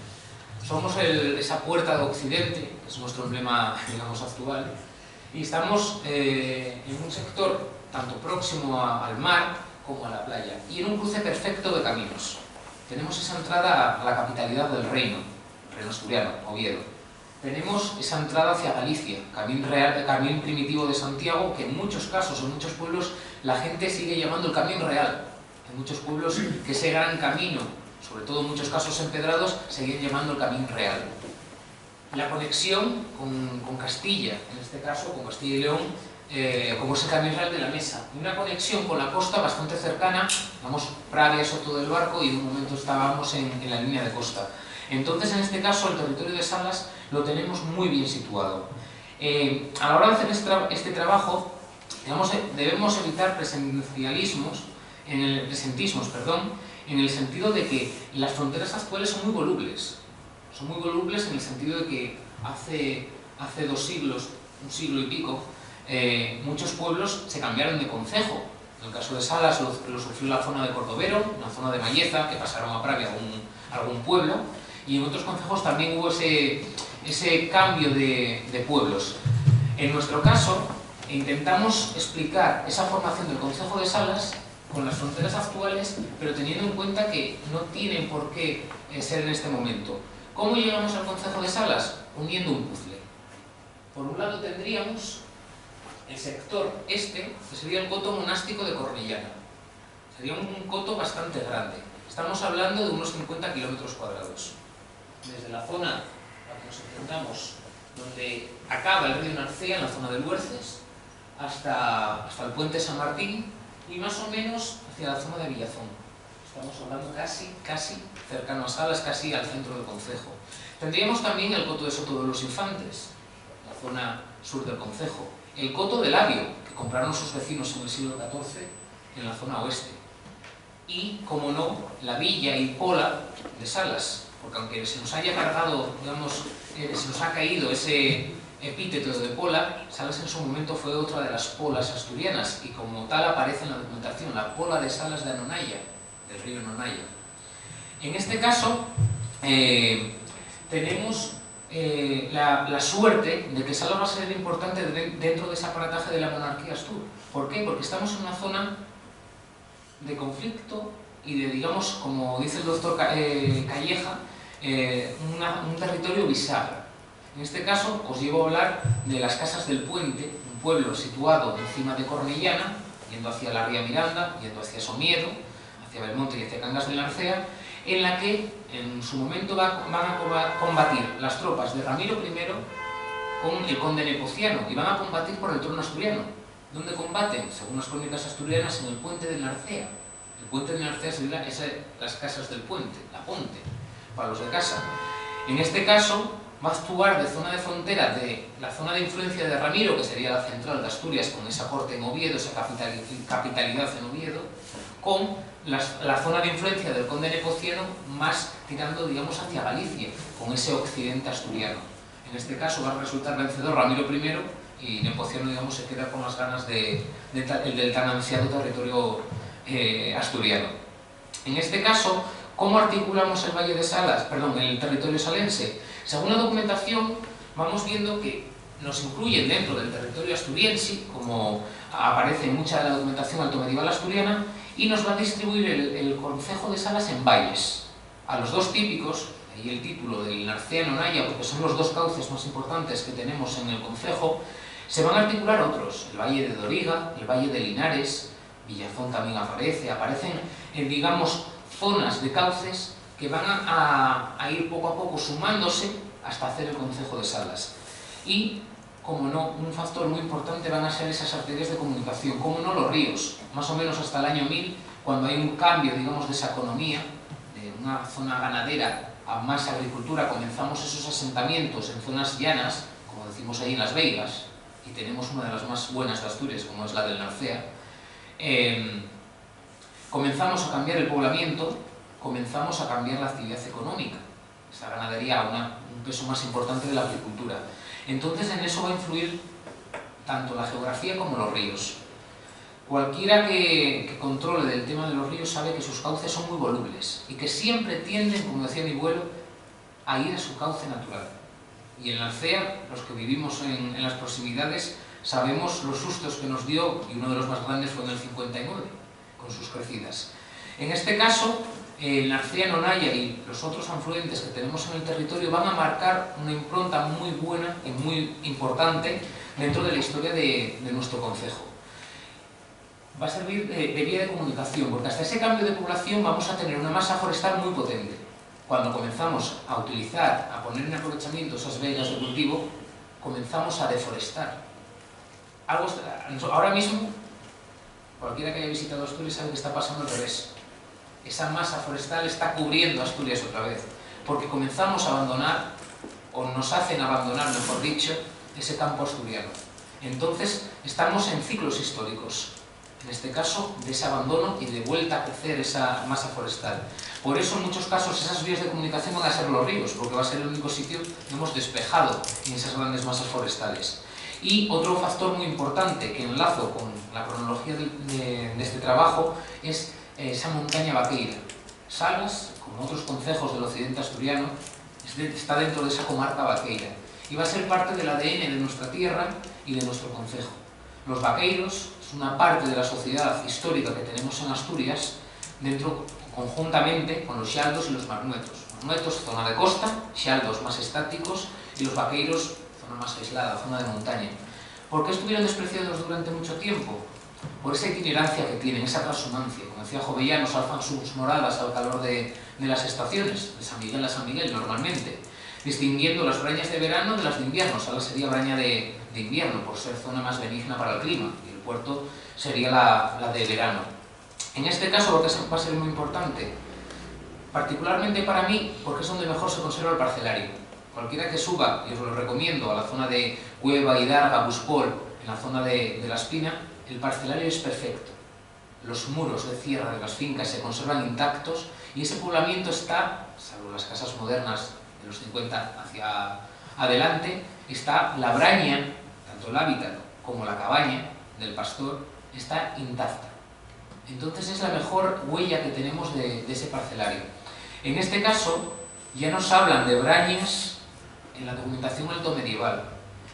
Somos esa puerta de Occidente, que es nuestro emblema, digamos, actual, y estamos en un sector tanto próximo al mar como a la playa, y en un cruce perfecto de caminos. Tenemos esa entrada a la capitalidad del reino asturiano, Oviedo. Tenemos esa entrada hacia Galicia, camino primitivo de Santiago, que en muchos casos, en muchos pueblos, la gente sigue llamando el Camino Real. En muchos pueblos que ese gran camino, sobre todo en muchos casos empedrados, siguen llamando el Camino Real. La conexión con Castilla, en este caso con Castilla y León, como es el Camino Real de la Mesa. Y una conexión con la costa bastante cercana, vamos, Pravia, Soto del Barco, y en un momento estábamos en la línea de costa. Entonces, en este caso, el territorio de Salas lo tenemos muy bien situado. A la hora de hacer este trabajo, digamos, debemos evitar presentismos, en el sentido de que las fronteras actuales son muy volubles. Son muy volubles en el sentido de que hace 2 siglos, un siglo y pico, muchos pueblos se cambiaron de concejo. En el caso de Salas lo sufrió la zona de Cordovero, una zona de Malleza, que pasaron a Pravia algún pueblo, y en otros concejos también hubo ese cambio de pueblos. En nuestro caso, intentamos explicar esa formación del concejo de Salas con las fronteras actuales, pero teniendo en cuenta que no tienen por qué ser en este momento. ¿Cómo llegamos al concejo de Salas? Uniendo un puzzle. Por un lado tendríamos el sector este, que sería el coto monástico de Cornellana. Sería un coto bastante grande. Estamos hablando de unos 50 kilómetros cuadrados. Desde la zona a la que nos enfrentamos, donde acaba el río Narcea, en la zona de Luerces, hasta el puente San Martín, y más o menos hacia la zona de Villazón. Estamos hablando casi cercano a Salas, casi al centro del concejo. Tendríamos también el coto de Soto de los Infantes, la zona sur del concejo. El coto de Labio, que compraron sus vecinos en el siglo XIV en la zona oeste. Y, como no, la villa y pola de Salas, porque aunque se nos haya cargado, digamos, se nos ha caído ese epíteto de pola, Salas en su momento fue otra de las polas asturianas y como tal aparece en la documentación, la pola de Salas de Anonaya, del río Anonaya. En este caso, tenemos la suerte de que Salas va a ser importante dentro de ese aparataje de la monarquía astur. ¿Por qué? Porque estamos en una zona de conflicto y de, digamos, como dice el doctor Calleja, un territorio bisagra. En este caso os llevo a hablar de las Casas del Puente, un pueblo situado encima de Cornellana, yendo hacia la Ría Miranda, yendo hacia Somiedo, hacia Belmonte y hacia Cangas del Narcea, en la que en su momento van a combatir las tropas de Ramiro I con el conde Nepociano y van a combatir por el trono asturiano. ¿Dónde combaten? Según las crónicas asturianas, en el puente del Narcea. El puente del Narcea sería las Casas del Puente, la Ponte, para los de casa. En este caso, va a actuar de zona de frontera de la zona de influencia de Ramiro, que sería la central de Asturias, con esa corte en Oviedo, esa capitalidad en Oviedo, con la zona de influencia del conde Nepociano, más tirando, digamos, hacia Galicia, con ese occidente asturiano. En este caso va a resultar vencedor Ramiro I y Nepociano, digamos, se queda con las ganas del tan ansiado territorio asturiano. En este caso, ¿cómo articulamos el Valle de Salas, el territorio salense? Según la documentación, vamos viendo que nos incluyen dentro del territorio asturiense, como aparece en mucha de la documentación altomedieval asturiana, y nos va a distribuir el concejo de Salas en valles. A los dos típicos, y el título del Narcea y Nonaya, porque son los dos cauces más importantes que tenemos en el concejo, se van a articular otros, el Valle de Doriga, el Valle de Linares, Villazón también aparecen, digamos, zonas de cauces que van a ir poco a poco sumándose hasta hacer el concejo de Salas. Y, como no, un factor muy importante van a ser esas arterias de comunicación, como no los ríos, más o menos hasta el año 1000, cuando hay un cambio, digamos, de esa economía, de una zona ganadera a más agricultura, comenzamos esos asentamientos en zonas llanas, como decimos ahí en Las Veigas, y tenemos una de las más buenas de Asturias, como es la del Narcea. Comenzamos a cambiar el poblamiento, comenzamos a cambiar la actividad económica, esa ganadería a un peso más importante de la agricultura. Entonces en eso va a influir tanto la geografía como los ríos. Cualquiera que controle del tema de los ríos sabe que sus cauces son muy volubles y que siempre tienden, como decía mi abuelo, a ir a su cauce natural. Y en la Narcea, los que vivimos en las proximidades, sabemos los sustos que nos dio, y uno de los más grandes fue en el 59, con sus crecidas. En este caso, el Narcea, Nonaya y los otros afluentes que tenemos en el territorio van a marcar una impronta muy buena y muy importante dentro de la historia de nuestro concejo. Va a servir de vía de comunicación, porque hasta ese cambio de población vamos a tener una masa forestal muy potente. Cuando comenzamos a utilizar, a poner en aprovechamiento esas vegas de cultivo, comenzamos a deforestar. Ahora mismo, cualquiera que haya visitado Asturias sabe que está pasando al revés. Esa masa forestal está cubriendo Asturias otra vez, porque comenzamos a abandonar, o nos hacen abandonar, mejor dicho, ese campo asturiano. Entonces, estamos en ciclos históricos, en este caso, de ese abandono y de vuelta a crecer esa masa forestal. Por eso, en muchos casos, esas vías de comunicación van a ser los ríos, porque va a ser el único sitio que hemos despejado en esas grandes masas forestales. Y otro factor muy importante que enlazo con la cronología de este trabajo es esa montaña vaqueira. Salas, como otros concejos del occidente asturiano, está dentro de esa comarca vaqueira y va a ser parte del ADN de nuestra tierra y de nuestro concejo. Los vaqueiros es una parte de la sociedad histórica que tenemos en Asturias, conjuntamente con los xaldos y los marnuetos. Marnuetos, zona de costa, xaldos más estáticos y los vaqueiros, zona más aislada, zona de montaña. ¿Por qué estuvieron despreciados durante mucho tiempo? Por esa itinerancia que tienen, esa transhumancia. Como decía Jovellanos, alzan sus moradas al calor de las estaciones, de San Miguel a San Miguel normalmente, distinguiendo las brañas de verano de las de invierno. Sala sería braña de invierno, por ser zona más benigna para el clima, y el puerto sería la de verano. En este caso, lo que va a ser muy importante, particularmente para mí, porque es donde mejor se conserva el parcelario. Cualquiera que suba, y os lo recomiendo, a la zona de Cueva, Hidarga, Buspol, en la zona de La Espina, el parcelario es perfecto. Los muros de tierra de las fincas se conservan intactos y ese poblamiento está, salvo las casas modernas de los 50 hacia adelante, está la braña, tanto el hábitat como la cabaña del pastor, está intacta. Entonces es la mejor huella que tenemos de ese parcelario. En este caso, ya nos hablan de brañas en la documentación altomedieval,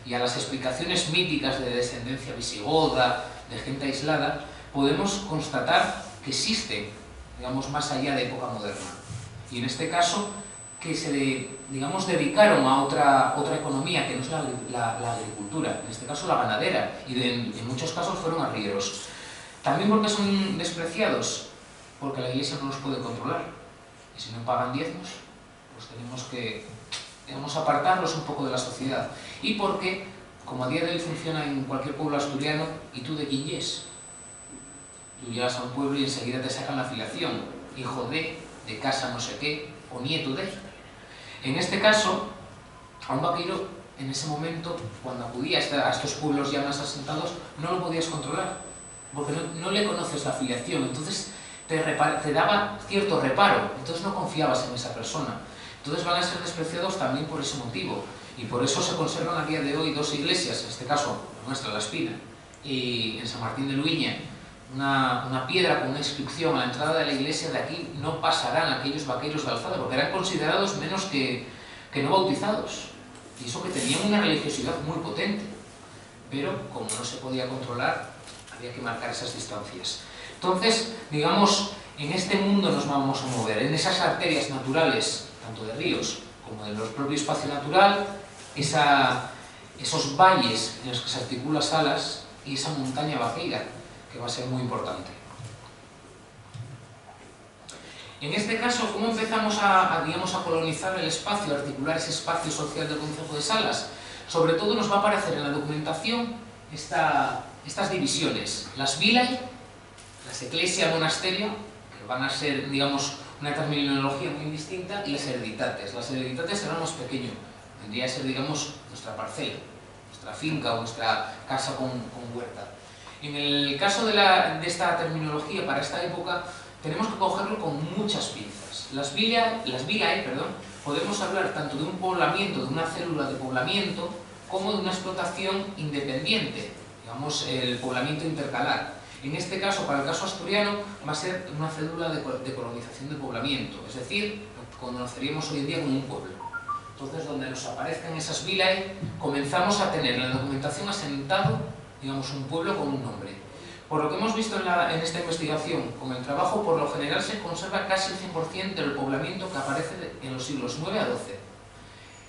y a las explicaciones míticas de descendencia visigoda, de gente aislada, podemos constatar que existen, digamos, más allá de época moderna. Y en este caso, que se, digamos, dedicaron a otra economía, que no es la agricultura, en este caso la ganadera, y en muchos casos fueron arrieros. También porque son despreciados, porque la Iglesia no los puede controlar, y si no pagan diezmos, pues tenemos que, digamos, apartarlos un poco de la sociedad. Y porque, como a día de hoy funciona en cualquier pueblo asturiano, ¿y tú de quién es? Tú llegas a un pueblo y enseguida te sacan la filiación, hijo de casa no sé qué, o nieto de. En este caso, a un vaqueiro, en ese momento, cuando acudía a estos pueblos ya más asentados, no lo podías controlar, porque no le conoces la filiación, entonces te daba cierto reparo, entonces no confiabas en esa persona. Entonces van a ser despreciados también por ese motivo, y por eso se conservan a día de hoy dos iglesias, en este caso la nuestra, La Espina, y en San Martín de Luiña, una piedra con una inscripción a la entrada de la iglesia: de aquí no pasarán aquellos vaqueros de alzada, porque eran considerados menos que no bautizados, y eso que tenían una religiosidad muy potente, pero como no se podía controlar, había que marcar esas distancias. Entonces, digamos, en este mundo nos vamos a mover, en esas arterias naturales, tanto de ríos como de los propio espacio natural, esos valles en los que se articula Salas y esa montaña vaqueira, que va a ser muy importante. En este caso, ¿cómo empezamos digamos, a colonizar el espacio, a articular ese espacio social del concejo de Salas? Sobre todo nos va a aparecer en la documentación estas divisiones: las vilae, las ecclesia monasterio, que van a ser, digamos, una terminología muy distinta, y las hereditates. Las hereditates serán más pequeño, vendría a ser, digamos, nuestra parcela, nuestra finca o nuestra casa con huerta. En el caso de esta terminología para esta época, tenemos que cogerlo con muchas pinzas. Las vilae, podemos hablar tanto de un poblamiento, de una célula de poblamiento, como de una explotación independiente, digamos, el poblamiento intercalar. En este caso, para el caso asturiano, va a ser una cédula de colonización de poblamiento, es decir, lo que conoceríamos hoy en día como un pueblo. Entonces, donde nos aparezcan esas vilae, comenzamos a tener en la documentación asentado, digamos, un pueblo con un nombre. Por lo que hemos visto en esta investigación, con el trabajo, por lo general se conserva casi el 100% del poblamiento que aparece en los siglos 9 a 12.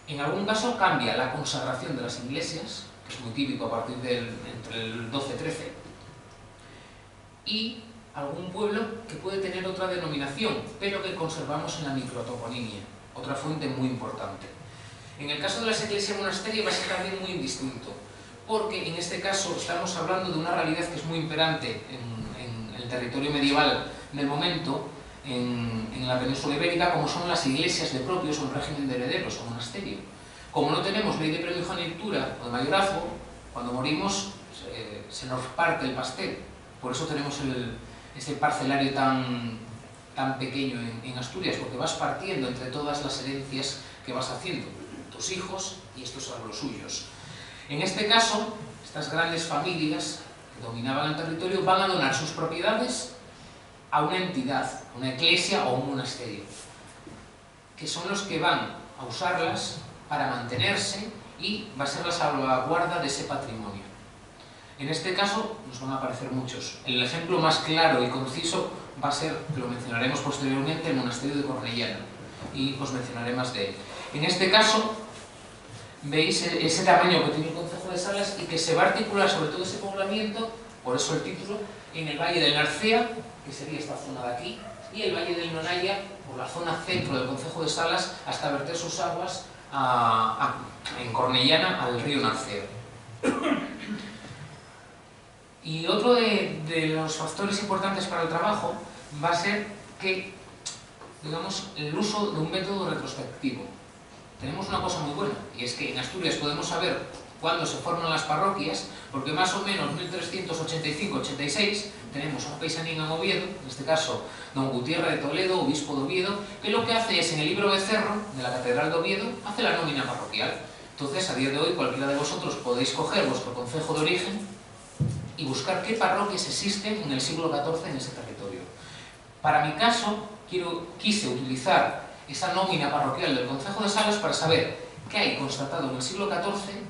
En algún caso cambia la consagración de las iglesias, que es muy típico a partir entre el 12-13, y algún pueblo que puede tener otra denominación, pero que conservamos en la microtoponimia, otra fuente muy importante. En el caso de las iglesias monasterios va a ser también muy indistinto, porque en este caso estamos hablando de una realidad que es muy imperante en el territorio medieval del momento, en la península ibérica, como son las iglesias de propios o en régimen de herederos o monasterio. Como no tenemos ley de primogenitura o de mayorazgo, cuando morimos se nos parte el pastel. Por eso tenemos ese parcelario tan pequeño en Asturias, porque vas partiendo entre todas las herencias que vas haciendo, tus hijos y estos a los suyos. En este caso, estas grandes familias que dominaban el territorio van a donar sus propiedades a una entidad, a una iglesia o un monasterio, que son los que van a usarlas para mantenerse, y va a ser la salvaguarda de ese patrimonio. En este caso nos van a aparecer muchos. El ejemplo más claro y conciso va a ser, que lo mencionaremos posteriormente, el monasterio de Cornellana, y os mencionaré más de él. En este caso veis ese tamaño que tiene el concejo de Salas, y que se va a articular sobre todo ese poblamiento, por eso el título, en el valle del Narcea, que sería esta zona de aquí, y el valle del Nonaya, por la zona centro del concejo de Salas, hasta verter sus aguas en Cornellana al río Narcea. Y otro de los factores importantes para el trabajo va a ser que, digamos, el uso de un método retrospectivo. tenemos una cosa muy buena, y es que en Asturias podemos saber cuándo se forman las parroquias, porque más o menos 1385-86 tenemos un paisanín en Oviedo, en este caso don Gutiérrez de Toledo, obispo de Oviedo, que lo que hace es, en el libro Becerro de la Catedral de Oviedo, hace la nómina parroquial. Entonces, a día de hoy, cualquiera de vosotros podéis coger vuestro concejo de origen y buscar qué parroquias existen en el siglo XIV en ese territorio. Para mi caso, quise utilizar esa nómina parroquial del concejo de Salas para saber qué hay constatado en el siglo XIV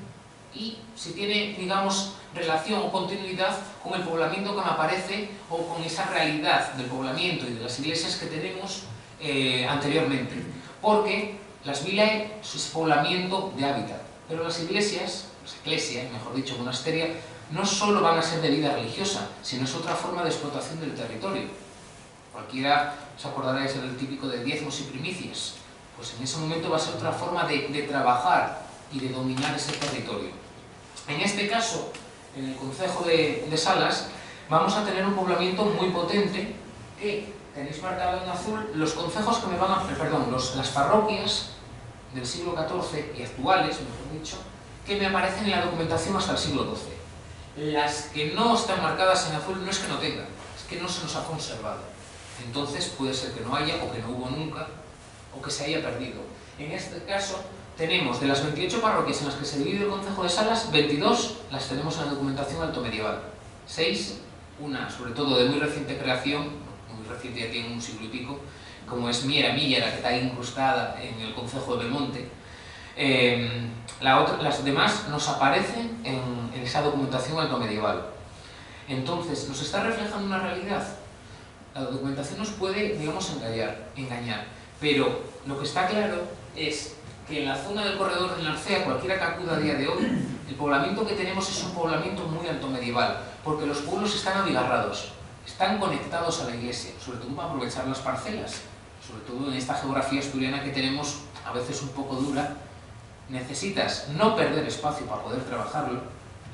y si tiene, digamos, relación o continuidad con el poblamiento que me aparece o con esa realidad del poblamiento y de las iglesias que tenemos anteriormente. Porque las vilas es poblamiento de hábitat, pero las iglesias, mejor dicho, monasteria, no solo van a ser de vida religiosa, sino es otra forma de explotación del territorio. Cualquiera os acordaréis del típico de diezmos y primicias. Pues en ese momento va a ser otra forma de trabajar y de dominar ese territorio. En este caso, en el concejo de Salas, vamos a tener un poblamiento muy potente que tenéis marcado en azul los concejos que me van a... Perdón, las parroquias del siglo XIV y actuales, mejor dicho, que me aparecen en la documentación hasta el siglo XII. Las que no están marcadas en azul no es que no tengan, es que no se nos ha conservado. Entonces puede ser que no haya, o que no hubo nunca, o que se haya perdido. En este caso, tenemos de las 28 parroquias en las que se divide el concejo de Salas, 22 las tenemos en la documentación altomedieval. 6, una sobre todo de muy reciente creación, muy reciente, ya tiene un siglo y pico, como es Miera Millera, que está incrustada en el concejo de Belmonte. Las demás nos aparecen en esa documentación altomedieval. Entonces, ¿nos está reflejando una realidad? La documentación nos puede, digamos, engañar, pero lo que está claro es que en la zona del corredor de Narcea, cualquiera que acuda a día de hoy, el poblamiento que tenemos es un poblamiento muy altomedieval, porque los pueblos están abigarrados, están conectados a la iglesia, sobre todo para aprovechar las parcelas, sobre todo en esta geografía asturiana que tenemos a veces un poco dura. Necesitas no perder espacio para poder trabajarlo,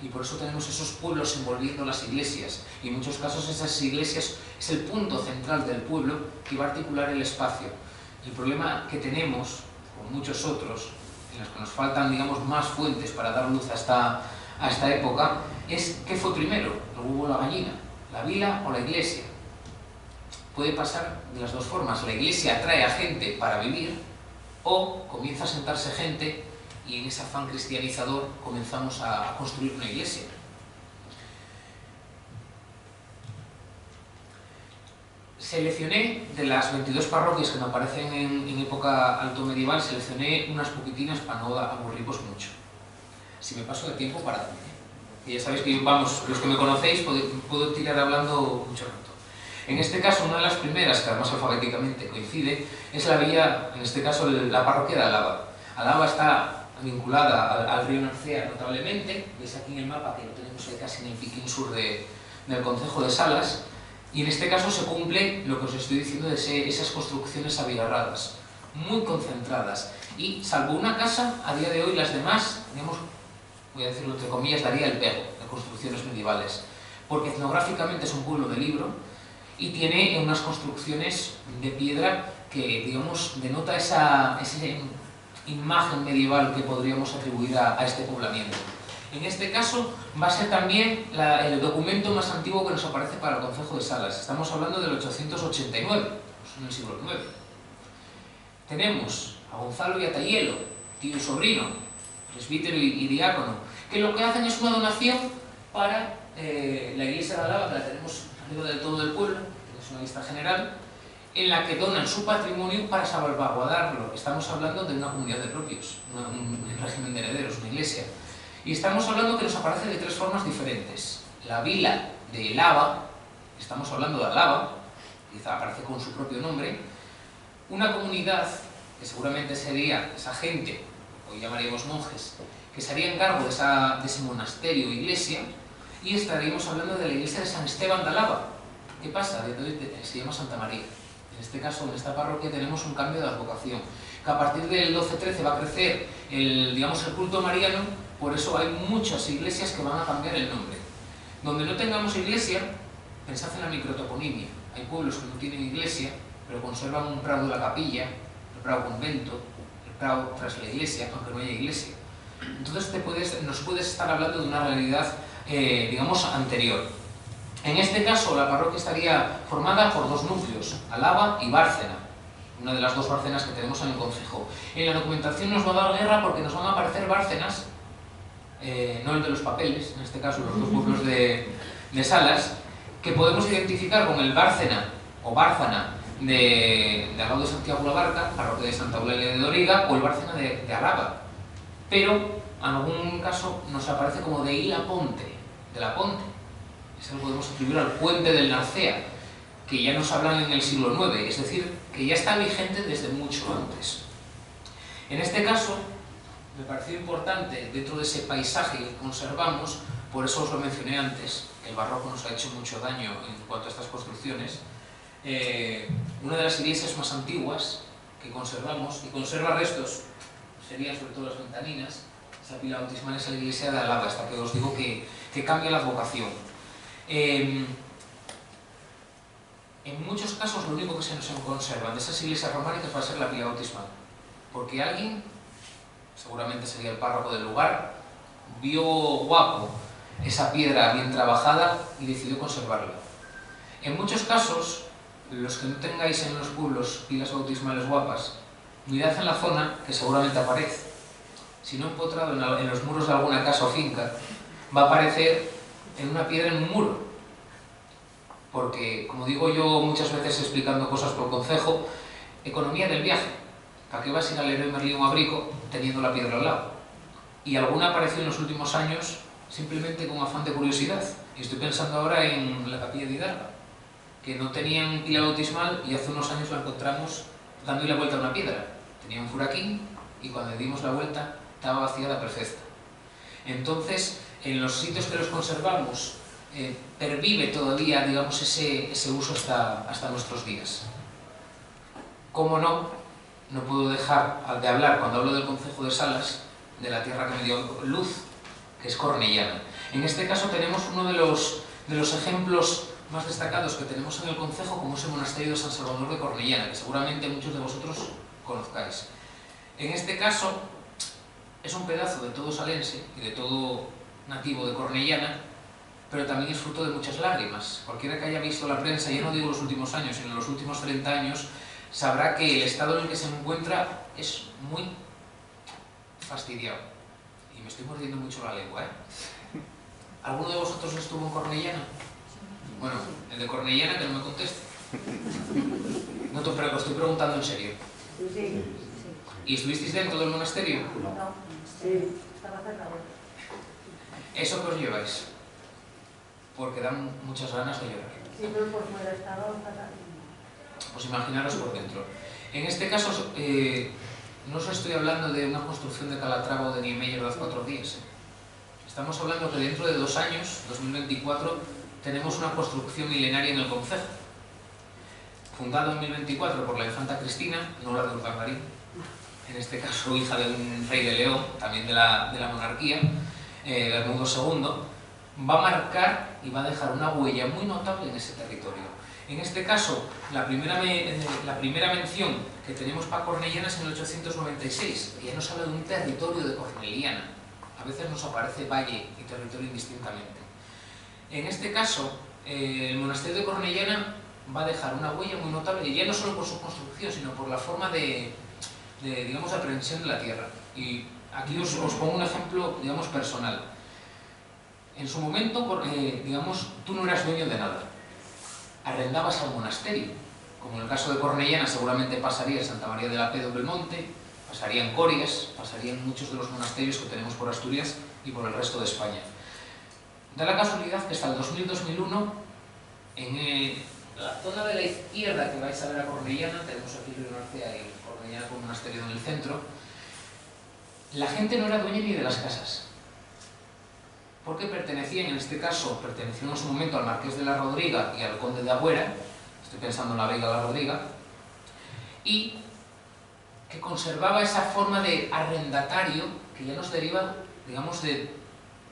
y por eso tenemos esos pueblos envolviendo las iglesias, y en muchos casos esas iglesias es el punto central del pueblo que va a articular el espacio. El problema que tenemos, con muchos otros, en los que nos faltan, digamos, más fuentes para dar luz a esta época, es ¿qué fue primero? ¿El huevo o la gallina? ¿La vila o la iglesia? Puede pasar de las dos formas. La iglesia atrae a gente para vivir, o comienza a sentarse gente y en ese afán cristianizador comenzamos a construir una iglesia. Seleccioné de las 22 parroquias que me aparecen en época altomedieval, seleccioné unas poquitinas para no aburriros mucho. Si me paso de tiempo, paradme. Y ya sabéis que, vamos, los que me conocéis, puedo tirar hablando mucho rato. En este caso, una de las primeras, que además alfabéticamente coincide, es la villa, en este caso, la parroquia de Alaba. Alaba está vinculada al río Narcea notablemente, veis aquí en el mapa que lo tenemos ahí casi en el piquín sur del concejo de Salas, y en este caso se cumple lo que os estoy diciendo de esas construcciones abigarradas, muy concentradas, y salvo una casa, a día de hoy las demás, digamos, voy a decirlo entre comillas, daría el pego de construcciones medievales, porque etnográficamente es un pueblo de libro y tiene unas construcciones de piedra que, digamos, denota esa imagen medieval que podríamos atribuir a este poblamiento. En este caso va a ser también el documento más antiguo que nos aparece para el concejo de Salas. Estamos hablando del 889, pues en el siglo IX. Tenemos a Gonzalo y a Tayelo, tío y sobrino, presbítero y diácono, que lo que hacen es una donación para la iglesia de Alaba, que la tenemos arriba del todo del pueblo, que es una lista general, en la que donan su patrimonio para salvaguardarlo. Estamos hablando de una comunidad de propios, un régimen de herederos, una iglesia. Y estamos hablando que nos aparece de tres formas diferentes. La vila de Lava, estamos hablando de Alaba, quizá aparece con su propio nombre, una comunidad que seguramente sería esa gente, hoy llamaríamos monjes, que se harían cargo de ese monasterio o iglesia, y estaríamos hablando de la iglesia de San Esteban de Alaba. ¿Qué pasa? Se llama Santa María. En este caso, en esta parroquia tenemos un cambio de advocación, que a partir del 12-13 va a crecer el culto mariano, por eso hay muchas iglesias que van a cambiar el nombre. Donde no tengamos iglesia, pensad en la microtoponimia. Hay pueblos que no tienen iglesia, pero conservan un prado de la capilla, el prado convento, el comprado tras la iglesia, aunque no haya iglesia. Entonces nos puedes estar hablando de una realidad, digamos, anterior. En este caso, la parroquia estaría formada por dos núcleos, Alaba y Bárcena, una de las dos Bárcenas que tenemos en el concejo. En la documentación nos va a dar guerra porque nos van a aparecer Bárcenas, no el de los papeles, en este caso los dos pueblos de Salas, que podemos identificar con el Bárcena o Bárzana de Alao de Santiago la Barca, parroquia de Santa Eulalia de Doriga, o el Bárcena de Alaba. Pero en algún caso nos aparece como de Ilaponte, de la Ponte. Eso lo podemos atribuir al puente del Narcea, que ya nos hablan en el siglo IX, es decir, que ya está vigente desde mucho antes. En este caso, me pareció importante, dentro de ese paisaje que conservamos, por eso os lo mencioné antes, el barroco nos ha hecho mucho daño en cuanto a estas construcciones, una de las iglesias más antiguas que conservamos, y conserva restos, serían sobre todo las ventaninas, esa pila bautismal es la iglesia de Alaba, esta que os digo que cambia la advocación. En muchos casos lo único que se nos conserva de esas iglesias románicas va a ser la pila bautismal, porque alguien, seguramente sería el párroco del lugar, vio guapo esa piedra bien trabajada y decidió conservarla. En muchos casos, los que no tengáis en los pueblos pilas bautismales guapas, mirad en la zona que seguramente aparece. Si no empotrado en los muros de alguna casa o finca, va a aparecer en una piedra en un muro. Porque, como digo yo muchas veces explicando cosas por concejo, economía del viaje. ¿Para qué vas a ir al Leroy Merlin o a Brico teniendo la piedra al lado? Y alguna apareció en los últimos años simplemente con afán de curiosidad. Y estoy pensando ahora en la capilla de Hidalga, que no tenían pila bautismal y hace unos años la encontramos dándole la vuelta a una piedra. Tenía un furaquín y cuando le dimos la vuelta estaba vaciada perfecta. Entonces, en los sitios que los conservamos, pervive todavía, digamos, ese uso hasta nuestros días. ¿Cómo no? No puedo dejar de hablar, cuando hablo del concejo de Salas, de la tierra que me dio luz, que es Cornellana. En este caso tenemos uno de los ejemplos más destacados que tenemos en el concejo, como es el monasterio de San Salvador de Cornellana, que seguramente muchos de vosotros conozcáis. En este caso es un pedazo de todo salense y de todo nativo de Cornellana, pero también es fruto de muchas lágrimas. Cualquiera que haya visto la prensa, ya no digo los últimos años, sino los últimos 30 años, sabrá que el estado en el que se encuentra es muy fastidiado. Y me estoy mordiendo mucho la lengua, ¿eh? ¿Alguno de vosotros estuvo en Cornellana? Bueno, el de Cornellana que no me conteste. No, pero lo estoy preguntando en serio. Sí. ¿Y estuvisteis dentro del monasterio? No. Sí, estaba cerrado. ¿Eso que os lleváis? Porque dan muchas ganas de llorar. Sí, pero por fuera estaba cerrado. Pues imaginaros por dentro. En este caso, no os estoy hablando de una construcción de Calatrava o de Niemeyer de hace 4 días. Estamos hablando que dentro de 2 años, 2024, tenemos una construcción milenaria en el concejo. Fundado en 1024 por la infanta Cristina, Nora de Urdangarín, en este caso hija de un rey de León, también de la monarquía, Edmundo II, va a marcar y va a dejar una huella muy notable en ese territorio. En este caso, la primera mención que tenemos para Cornellana es en el 896, que ya nos habla de un territorio de Corneliana. A veces nos aparece valle y territorio indistintamente. En este caso, el monasterio de Cornellana va a dejar una huella muy notable, y ya no solo por su construcción, sino por la forma digamos, de aprehensión de la tierra. Y aquí os pongo un ejemplo, digamos, personal. En su momento, digamos, tú no eras dueño de nada. Arrendabas al monasterio. Como en el caso de Cornellana, seguramente pasaría en Santa María de la Pedo Belmonte, pasaría en Corias, pasaría en muchos de los monasterios que tenemos por Asturias y por el resto de España. Da la casualidad que hasta el 2000-2001, en la zona de la izquierda que vais a ver a Cornellana, tenemos aquí Río Narcea y Cornellana con monasterio en el centro, la gente no era dueña ni de las casas, porque pertenecían, en este caso, pertenecían en su momento al Marqués de la Rodriga y al Conde de Agüera, estoy pensando en la Vega de la Rodriga, y que conservaba esa forma de arrendatario que ya nos deriva, digamos, de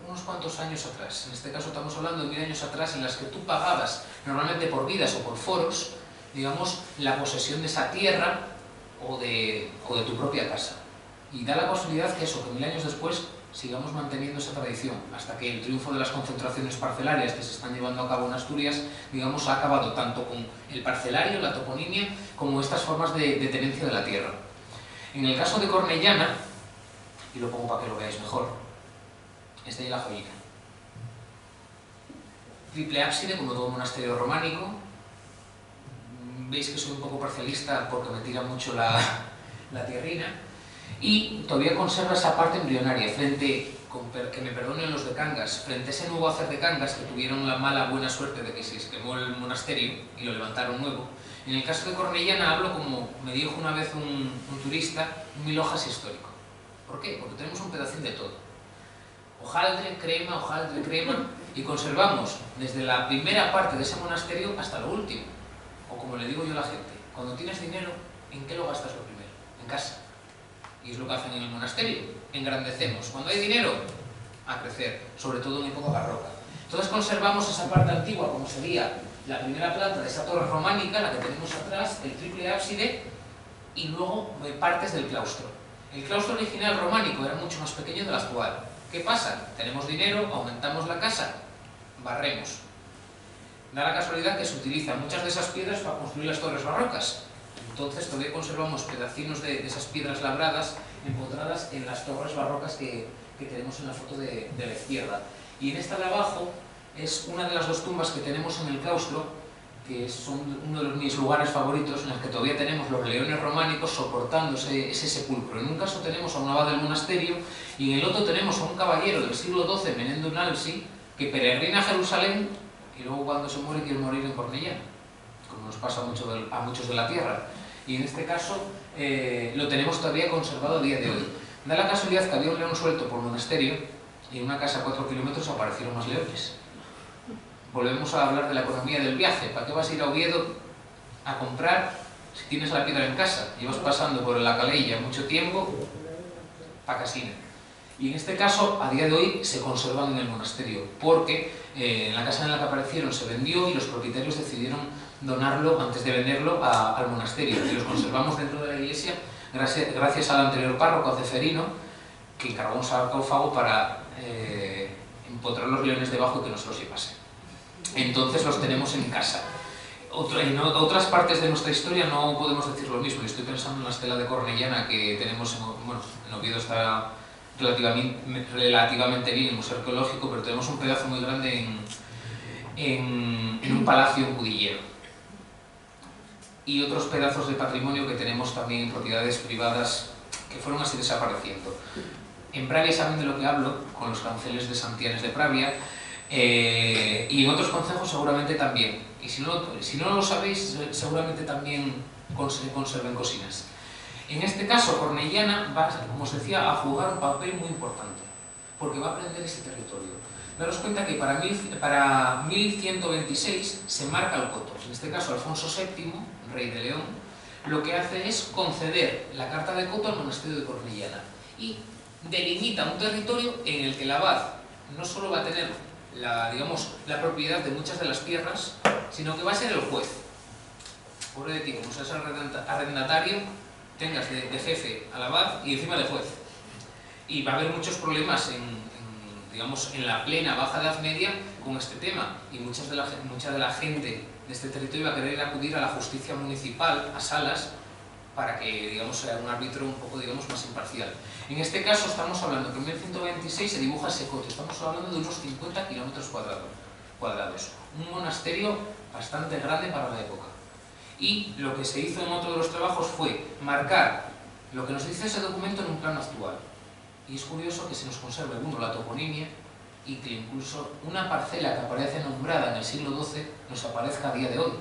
unos cuantos años atrás. En este caso estamos hablando de 1000 años atrás, en las que tú pagabas, normalmente por vidas o por foros, digamos, la posesión de esa tierra o de tu propia casa. Y da la casualidad que eso, que 1000 años después sigamos manteniendo esa tradición, hasta que el triunfo de las concentraciones parcelarias que se están llevando a cabo en Asturias, digamos, ha acabado tanto con el parcelario, la toponimia, como estas formas de tenencia de la tierra. En el caso de Cornellana, y lo pongo para que lo veáis mejor, esta es la joyita. Triple ábside, como todo monasterio románico. Veis que soy un poco parcialista porque me tira mucho la tierrina. Y todavía conserva esa parte embrionaria, frente, que me perdonen los de Cangas, frente a ese nuevo hacer de Cangas que tuvieron la mala buena suerte de que se les quemó el monasterio y lo levantaron nuevo. En el caso de Cornellana hablo, como me dijo una vez un turista, un 1000 hojas histórico. ¿Por qué? Porque tenemos un pedacín de todo. Hojaldre, crema, y conservamos desde la primera parte de ese monasterio hasta lo último. O como le digo yo a la gente, cuando tienes dinero, ¿en qué lo gastas lo primero? En casa. Y es lo que hacen en el monasterio. Engrandecemos. Cuando hay dinero, a crecer, sobre todo en época barroca. Entonces conservamos esa parte antigua, como sería la primera planta de esa torre románica, la que tenemos atrás, el triple ábside, y luego partes del claustro. El claustro original románico era mucho más pequeño del actual. ¿Qué pasa? Tenemos dinero, aumentamos la casa, barremos. Da la casualidad que se utilizan muchas de esas piedras para construir las torres barrocas. Entonces todavía conservamos pedacinos de esas piedras labradas empotradas en las torres barrocas que tenemos en la foto de la izquierda. Y en esta de abajo es una de las 2 tumbas que tenemos en el claustro, que son uno de mis lugares favoritos, en los que todavía tenemos los leones románicos soportando ese sepulcro. En un caso tenemos a un abad del monasterio y en el otro tenemos a un caballero del siglo XII, Menendo Nalsi, que peregrina a Jerusalén y luego cuando se muere quiere morir en Cornellana, como nos pasa a muchos de la tierra. Y en este caso lo tenemos todavía conservado a día de hoy. Da la casualidad que había un león suelto por el monasterio y en una casa a 4 kilómetros aparecieron más leones. Volvemos a hablar de la economía del viaje. ¿Para qué vas a ir a Oviedo a comprar si tienes la piedra en casa? Llevas pasando por la Calella mucho tiempo para Casina. Y en este caso, a día de hoy, se conservan en el monasterio, porque en la casa en la que aparecieron se vendió y los propietarios decidieron donarlo antes de venderlo al monasterio. Y los conservamos dentro de la iglesia gracias al anterior párroco, a Ceferino, que encargó un sarcófago para empotrar los leones debajo y que no se los llevasen. Entonces los tenemos en casa. En otras partes de nuestra historia no podemos decir lo mismo. Estoy pensando en la estela de Cornellana que tenemos en Oviedo, está relativamente bien el Museo Arqueológico, pero tenemos un pedazo muy grande en un palacio en Cudillero. Y otros pedazos de patrimonio que tenemos también en propiedades privadas que fueron así desapareciendo. En Pravia saben de lo que hablo, con los canceles de Santianes de Pravia, y en otros concejos seguramente también. Y si no lo sabéis, seguramente también se conserven cosinas. En este caso, Cornellana va, como os decía, a jugar un papel muy importante, porque va a aprender ese territorio. Daros cuenta que para 1126 se marca el coto. En este caso, Alfonso VII, rey de León, lo que hace es conceder la carta de coto al monasterio de Cornellana y delimita un territorio en el que el abad no solo va a tener la propiedad de muchas de las tierras, sino que va a ser el juez. Pobre de ti, como seas arrendatario, tengas de jefe al abad y encima de juez. Y va a haber muchos problemas en la plena Baja Edad Media con este tema, y mucha de la gente de este territorio va a querer acudir a la justicia municipal, a salas, para que sea un árbitro un poco más imparcial. En este caso estamos hablando que en 1126 se dibuja ese coto, estamos hablando de unos 50 kilómetros cuadrados. Un monasterio bastante grande para la época. Y lo que se hizo en otro de los trabajos fue marcar lo que nos dice ese documento en un plano actual. Y es curioso que se nos conserve, la toponimia, y que incluso una parcela que aparece nombrada en el siglo XII nos aparezca a día de hoy.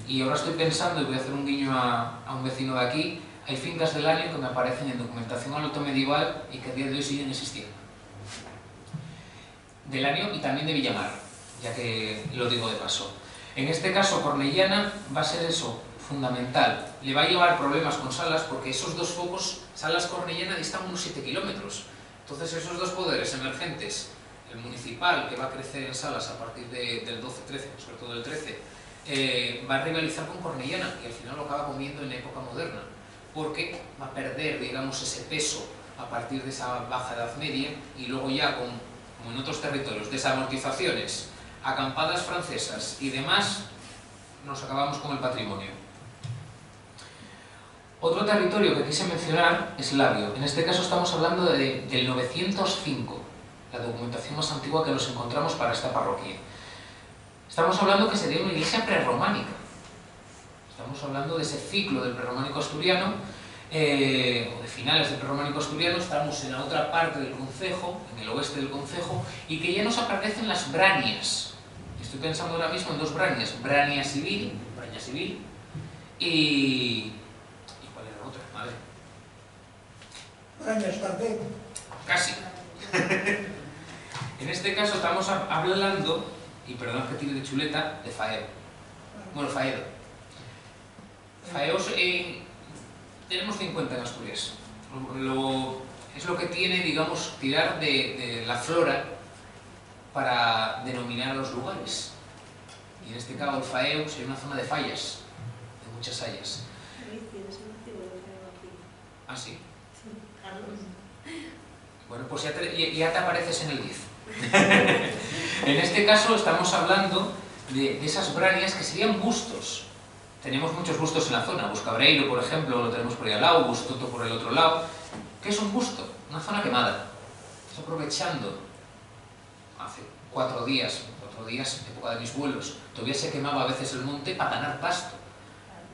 Y ahora estoy pensando, y voy a hacer un guiño a un vecino de aquí, hay fincas del año que me aparecen en documentación altomedieval y que a día de hoy siguen existiendo. Del año y también de Villamar, ya que lo digo de paso. En este caso, Cornellana va a ser eso, fundamental. Le va a llevar problemas con Salas porque esos 2 focos, Salas-Cornellana, distan unos 7 kilómetros. Entonces esos 2 poderes emergentes, el municipal, que va a crecer en Salas a partir del 12-13, sobre todo del 13, va a rivalizar con Cornellana y al final lo acaba comiendo en la época moderna, porque va a perder, ese peso a partir de esa baja edad media, y luego ya, como en otros territorios, desamortizaciones, acampadas francesas y demás, nos acabamos con el patrimonio. Otro territorio que quise mencionar es Labio. En este caso estamos hablando del 905, la documentación más antigua que nos encontramos para esta parroquia. Estamos hablando que sería una iglesia prerrománica. Estamos hablando de ese ciclo del prerrománico asturiano, o de finales del prerrománico asturiano. Estamos en la otra parte del concejo, en el oeste del concejo, y que ya nos aparecen las branias. Estoy pensando ahora mismo en dos branias, Brania civil, y ¿cuál era la otra? A ver. Braña Escardén. Casi. En este caso estamos hablando, y perdón que tire de chuleta, de Faeo. Bueno, Faedo. Faeos tenemos 50 en Asturias. Es lo que tiene, digamos, tirar de la flora para denominar los lugares. Y en este caso el Faeo sería una zona de fallas, de muchas hayas. ¿Ah, sí? Bueno, pues ya te apareces en el 10. En este caso estamos hablando de esas branias que serían bustos. Tenemos muchos bustos en la zona. Buscabreiro, por ejemplo, lo tenemos por ahí al lado, Bustoto por el otro lado. ¿Qué es un busto? Una zona quemada. Estás aprovechando. Hace 4 días, época de mis vuelos, todavía se quemaba a veces el monte para ganar pasto.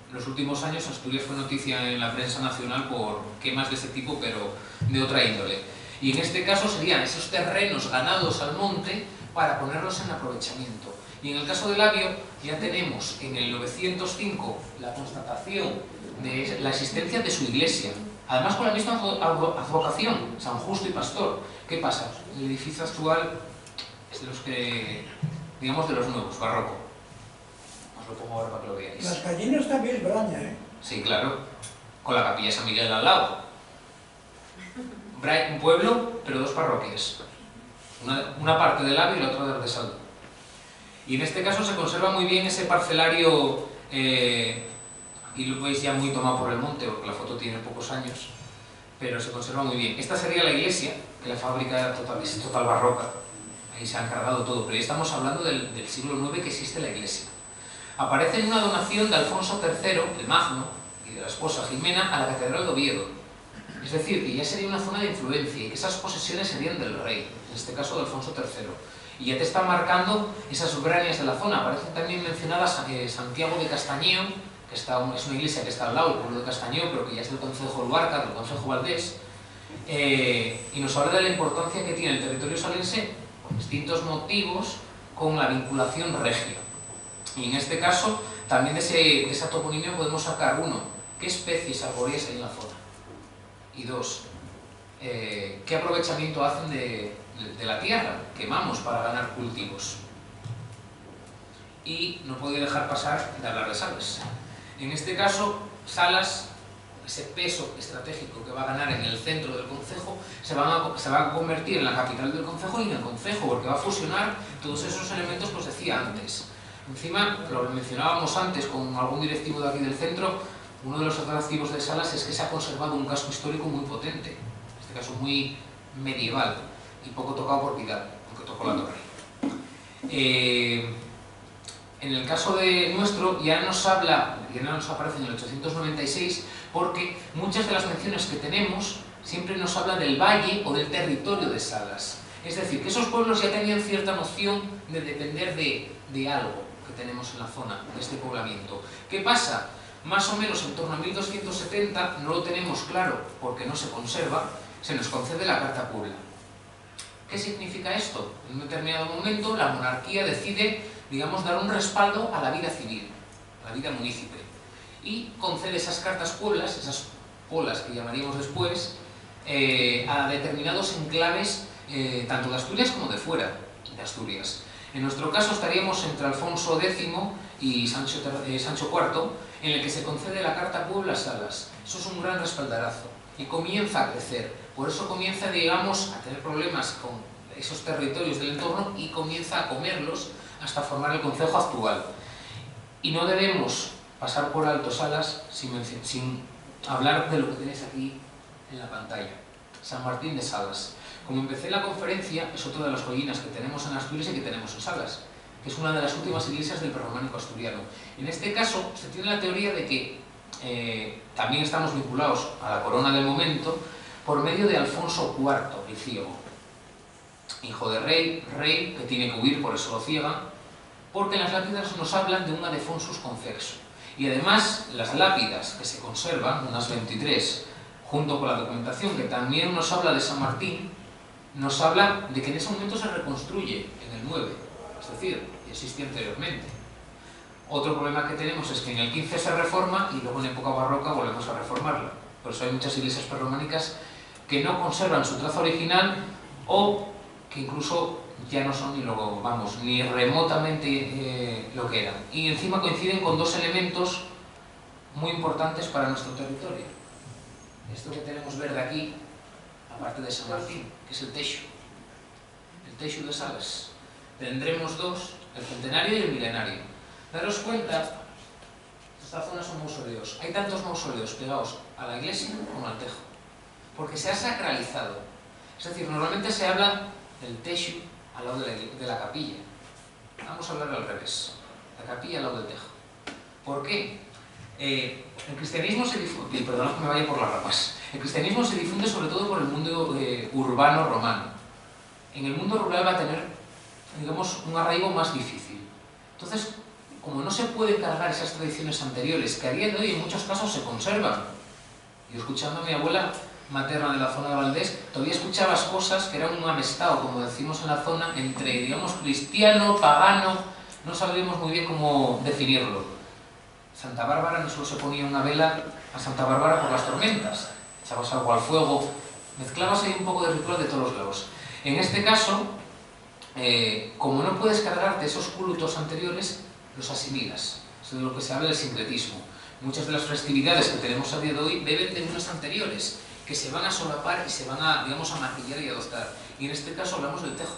En los últimos años Asturias fue noticia en la prensa nacional por quemas de ese tipo, pero de otra índole. Y en este caso serían esos terrenos ganados al monte para ponerlos en aprovechamiento. Y en el caso de Labio ya tenemos en el 905 la constatación de la existencia de su iglesia, además con la misma advocación, San Justo y Pastor. ¿Qué pasa? El edificio actual es de los que, digamos, de los nuevos, barroco. Os lo pongo ahora para que lo veáis. Las gallinas también es Braña, ¿eh? Sí, claro, con la capilla San Miguel al lado. Un pueblo, pero 2 parroquias. Una parte de Labio y la otra de Saldo. Y en este caso se conserva muy bien ese parcelario, aquí lo veis ya muy tomado por el monte, porque la foto tiene pocos años, pero se conserva muy bien. Esta sería la iglesia, que la fábrica es total barroca, ahí se ha encargado todo, pero ya estamos hablando del siglo IX que existe la iglesia. Aparece en una donación de Alfonso III, el Magno, y de la esposa Jimena, a la Catedral de Oviedo. Es decir, que ya sería una zona de influencia y que esas posesiones serían del rey, en este caso de Alfonso III. Y ya te están marcando esas branias de la zona. Aparece también mencionada Santiago de Castañeo, que es una iglesia que está al lado del pueblo de Castañeo, pero que ya es del concejo Luarca, del concejo Valdés, y nos habla de la importancia que tiene el territorio salense por distintos motivos con la vinculación regia. Y en este caso, también de esa toponimia podemos sacar, 1, qué especies arbóreas hay en la zona, y 2, qué aprovechamiento hacen de la tierra, quemamos para ganar cultivos. Y no podía dejar pasar de hablar de Salas. En este caso, Salas, ese peso estratégico que va a ganar en el centro del concejo, se va a convertir en la capital del concejo y en el concejo, porque va a fusionar todos esos elementos que os decía antes. Encima, lo mencionábamos antes con algún directivo de aquí del centro, uno de los atractivos de Salas es que se ha conservado un casco histórico muy potente, en este caso muy medieval, y poco tocado por Vidal, aunque tocó la torre. En el caso de nuestro ya nos aparece en el 896, porque muchas de las menciones que tenemos siempre nos habla del valle o del territorio de Salas. Es decir, que esos pueblos ya tenían cierta noción de depender de algo que tenemos en la zona, de este poblamiento. ¿Qué pasa? Más o menos en torno a 1270, no lo tenemos claro porque no se conserva, se nos concede la Carta Puebla. ¿Qué significa esto? En un determinado momento la monarquía decide, digamos, dar un respaldo a la vida civil, a la vida munícipe, y concede esas cartas pueblas, esas polas que llamaríamos después, a determinados enclaves, tanto de Asturias como de fuera de Asturias. En nuestro caso estaríamos entre Alfonso X y Sancho IV, en el que se concede la Carta Puebla a Salas. Eso es un gran respaldarazo y comienza a crecer. Por eso comienza, digamos, a tener problemas con esos territorios del entorno y comienza a comerlos hasta formar el concejo actual. Y no debemos pasar por alto Salas sin hablar de lo que tenéis aquí en la pantalla. San Martín de Salas. Como empecé la conferencia, es otra de las joyinas que tenemos en Asturias y que tenemos en Salas, que es una de las últimas iglesias del prerrománico asturiano. En este caso, se tiene la teoría de que también estamos vinculados a la corona del momento por medio de Alfonso IV, el ciego. Hijo de rey que tiene que huir, por eso lo ciega, porque en las lápidas nos hablan de un adefonsus convexo. Y además, las lápidas que se conservan, unas 23, junto con la documentación que también nos habla de San Martín, nos habla de que en ese momento se reconstruye en el 9, es decir, existía anteriormente. Otro problema que tenemos es que en el 15 se reforma y luego en época barroca volvemos a reformarla. Por eso hay muchas iglesias prerrománicas que no conservan su trazo original o que incluso ya no son ni remotamente lo que eran. Y encima coinciden con dos elementos muy importantes para nuestro territorio. Esto que tenemos verde aquí, aparte de San Martín, que es el Teixo de Salas. Tendremos dos, el centenario y el milenario. Daros cuenta, esta zona son mausoleos. Hay tantos mausoleos pegados a la iglesia como al tejo, porque se ha sacralizado. Es decir, normalmente se habla del Teixo al lado de la capilla. Vamos a hablar al revés. La capilla al lado del tejo. ¿Por qué? El cristianismo se difunde, perdonad que me vaya por las ramas. El cristianismo se difunde sobre todo por el mundo urbano romano. En el mundo rural va a tener, digamos, un arraigo más difícil. Entonces, como no se pueden cargar esas tradiciones anteriores, que a día de hoy en muchos casos se conservan, y escuchando a mi abuela materna de la zona de Valdés, todavía escuchabas cosas que eran un amestado, como decimos en la zona, entre, digamos, cristiano, pagano, no sabíamos muy bien cómo definirlo. Santa Bárbara no solo se ponía una vela a Santa Bárbara por las tormentas, echabas algo al fuego, mezclabas ahí un poco de ritual de todos los lados. En este caso, como no puedes cargarte esos cultos anteriores, los asimilas. Es de lo que se habla del sincretismo. Muchas de las festividades que tenemos a día de hoy beben de unas anteriores, que se van a solapar y se van a, digamos, a maquillar y adoptar. Y en este caso hablamos del tejo.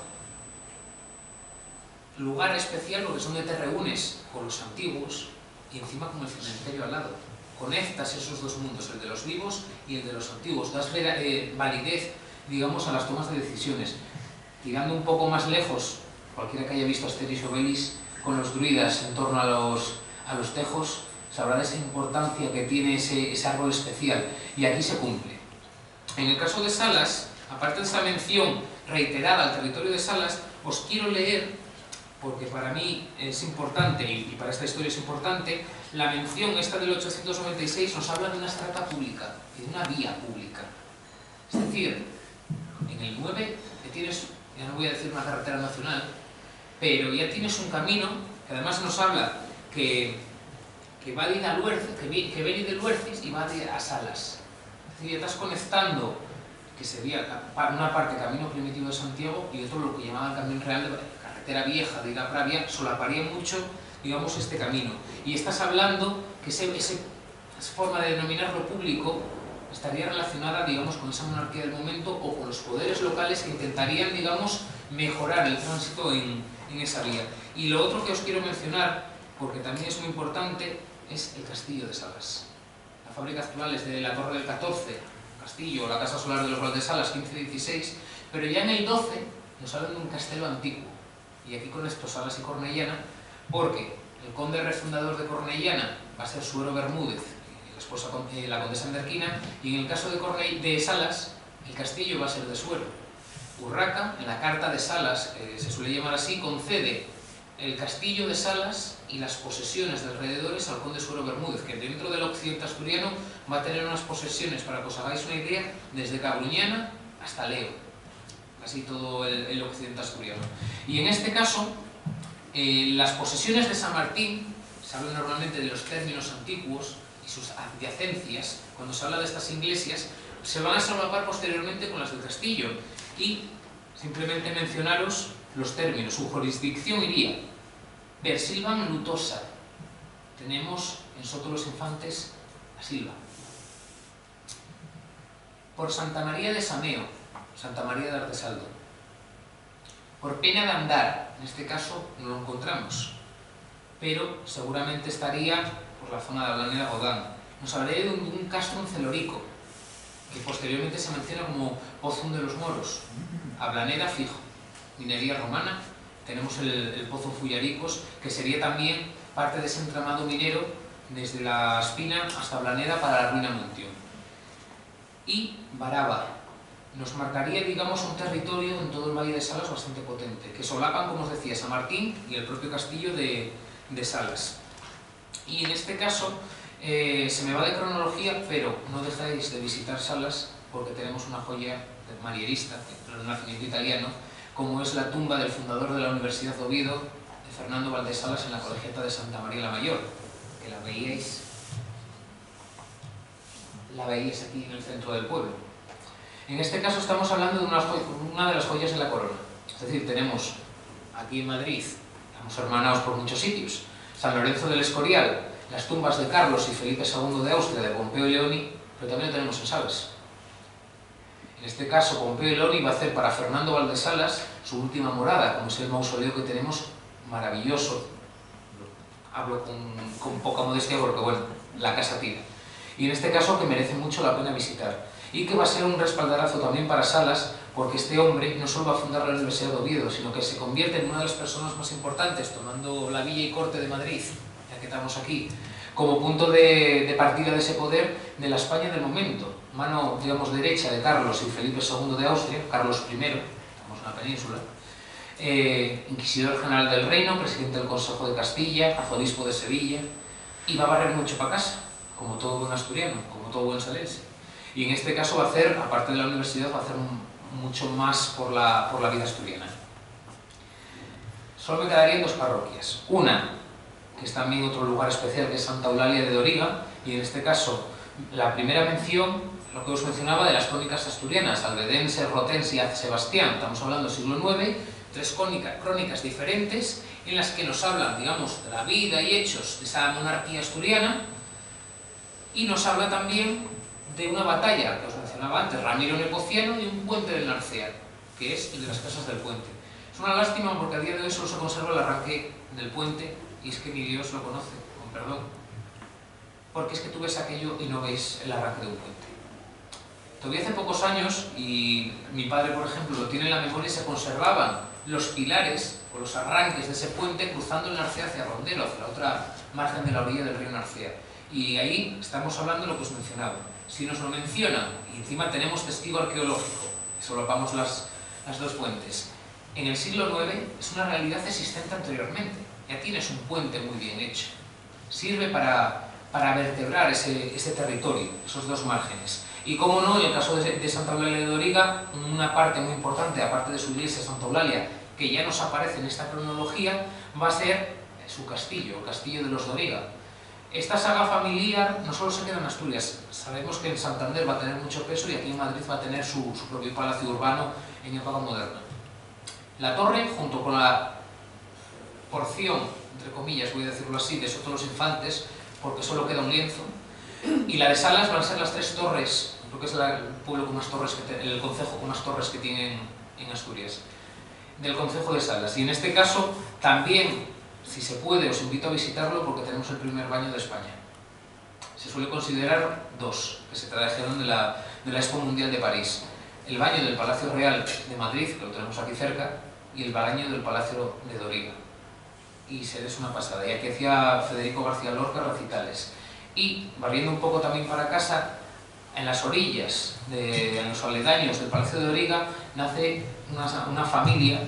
Lugar especial porque es donde te reúnes con los antiguos y encima con el cementerio al lado. Conectas esos dos mundos, el de los vivos y el de los antiguos. Das validez, digamos, a las tomas de decisiones. Tirando un poco más lejos, cualquiera que haya visto Asterix y Obelix con los druidas en torno a los tejos, sabrá de esa importancia que tiene ese árbol especial. Y aquí se cumple. En el caso de Salas, aparte de esa mención reiterada al territorio de Salas, os quiero leer, porque para mí es importante y para esta historia es importante, la mención esta del 896 nos habla de una estrata pública y de una vía pública. Es decir, en el 9 que tienes, ya no voy a decir una carretera nacional, pero ya tienes un camino que además nos habla que va de Luerces, que viene de Luerces y va a Salas. Es decir, ya estás conectando, que sería una parte camino primitivo de Santiago y otro lo que llamaban camino real de carretera vieja de la Pravia, solaparía mucho, digamos, este camino. Y estás hablando que esa forma de denominar lo público estaría relacionada, digamos, con esa monarquía del momento o con los poderes locales que intentarían, digamos, mejorar el tránsito en esa vía. Y lo otro que os quiero mencionar, porque también es muy importante, es el castillo de Salas. La fábrica actual es de la Torre del 14, castillo, la Casa Solar de los Valdesalas, 15-16, pero ya en el 12 nos hablan de un castelo antiguo. Y aquí con esto Salas y Cornellana, porque el conde refundador de Cornellana va a ser Suero Bermúdez, la esposa, la condesa Anderquina, y en el caso de Salas, el castillo va a ser de Suero. Urraca, en la carta de Salas, se suele llamar así, concede el castillo de Salas y las posesiones de alrededores al conde Suero Bermúdez, que dentro del occidente asturiano va a tener unas posesiones, para que os hagáis una idea, desde Cabruñana hasta Leo, casi todo el occidente asturiano. Y en este caso, las posesiones de San Martín, se habla normalmente de los términos antiguos y sus adyacencias, cuando se habla de estas iglesias, se van a solapar posteriormente con las del castillo. Y simplemente mencionaros los términos. Su jurisdicción iría per Silvam Lutosa. Tenemos en Soto los Infantes a Silva. Por Santa María de Sameo, Santa María de Artesaldo. Por Pena de Andar, en este caso no lo encontramos, pero seguramente estaría por la zona de Alaneda Godán. Nos hablaría de un castro en Celorico. que posteriormente se menciona como Pozum de los Moros. Ablaneda, fijo. Minería romana. Tenemos el Pozo Fullaricos, que sería también parte de ese entramado minero desde la Espina hasta Ablaneda para la ruina Montión. Y Baraba nos marcaría, digamos, un territorio en todo el Valle de Salas bastante potente, que solapan, como os decía, San Martín y el propio castillo de Salas. Y en este caso se me va de cronología, pero no dejáis de visitar Salas porque tenemos una joya manierista, del Renacimiento italiano, como es la tumba del fundador de la Universidad de Oviedo, de Fernando Valdesalas, en la colegiata de Santa María la Mayor, que la veíais aquí en el centro del pueblo. En este caso estamos hablando de una de las joyas de la corona. Es decir, tenemos aquí en Madrid, estamos hermanados por muchos sitios, San Lorenzo del Escorial, las tumbas de Carlos y Felipe II de Austria, de Pompeo y Leoni, pero también lo tenemos en Salas. En este caso, Pompeo y Leoni va a hacer para Fernando Valdesalas su última morada, como es el mausoleo que tenemos, maravilloso. Hablo con poca modestia porque, bueno, la casa tira. Y en este caso que merece mucho la pena visitar. Y que va a ser un respaldarazo también para Salas, porque este hombre no solo va a fundar la Universidad de Oviedo, sino que se convierte en una de las personas más importantes, tomando la villa y corte de Madrid, ya que estamos aquí, como punto de partida de ese poder de la España del momento. Mano, digamos, derecha de Carlos y Felipe II de Austria, Carlos I, estamos en la península, inquisidor general del reino, presidente del Consejo de Castilla, arzobispo de Sevilla, y va a barrer mucho para casa, como todo buen asturiano, como todo buen salense. Y en este caso va a hacer, aparte de la universidad, va a hacer mucho más por la vida asturiana. Solo me quedarían dos parroquias. Una, que es también otro lugar especial, que es Santa Eulalia de Doriga, y en este caso la primera mención, lo que os mencionaba de las crónicas asturianas, albedense, rotense y Sebastián, estamos hablando del siglo IX, tres crónicas diferentes en las que nos hablan, digamos, de la vida y hechos de esa monarquía asturiana, y nos habla también de una batalla que os mencionaba antes, Ramiro Nepociano, y un puente del Narcea, que es el de las Casas del Puente. Es una lástima porque a día de hoy solo se conserva el arranque del puente, y es que ni Dios lo conoce, con perdón, porque es que tú ves aquello y no ves el arranque de un puente. Todavía hace pocos años, y mi padre, por ejemplo, lo tiene en la memoria, se conservaban los pilares o los arranques de ese puente cruzando el Narcea hacia Rondelo, hacia la otra margen de la orilla del río Narcea. Y ahí estamos hablando de lo que os mencionaba. Si nos lo mencionan, y encima tenemos testigo arqueológico, que solapamos las dos fuentes, en el siglo IX es una realidad existente anteriormente. Ya tienes un puente muy bien hecho. Sirve para vertebrar ese territorio, esos dos márgenes. Y como no, en el caso de Santa Eulalia de Doriga, una parte muy importante, aparte de su iglesia Santa Eulalia, que ya nos aparece en esta cronología, va a ser su castillo, el castillo de los Doriga. Esta saga familiar no solo se queda en Asturias, sabemos que en Santander va a tener mucho peso y aquí en Madrid va a tener su propio palacio urbano en época moderna. La torre, junto con la porción, entre comillas, voy a decirlo así, de Soto los Infantes, porque solo queda un lienzo, y la de Salas van a ser las tres torres, creo que es el pueblo con más torres, el concejo con más torres que tienen en Asturias, del concejo de Salas. Y en este caso también, si se puede, os invito a visitarlo porque tenemos el primer baño de España. Se suele considerar dos, que se trajeron de la Expo Mundial de París. El baño del Palacio Real de Madrid, que lo tenemos aquí cerca, y el baño del Palacio de Doriga. Y es una pasada. Y aquí hacía Federico García Lorca recitales. Y, barriendo un poco también para casa, en las orillas, en los aledaños del Palacio de Doriga, nace una familia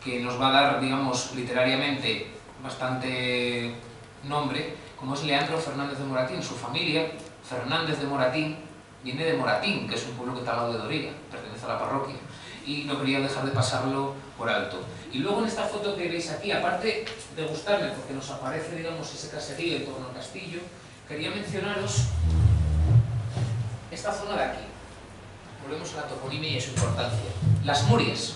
que nos va a dar, digamos, literariamente bastante nombre, como es Leandro Fernández de Moratín. Su familia, Fernández de Moratín, viene de Moratín, que es un pueblo que está al lado de Doriga, pertenece a la parroquia, y no quería dejar de pasarlo por alto. Y luego en esta foto que veis aquí, aparte de gustarme porque nos aparece, digamos, ese caserío en torno al castillo, quería mencionaros esta zona de aquí. Volvemos a la toponimia y a su importancia. Las Murias.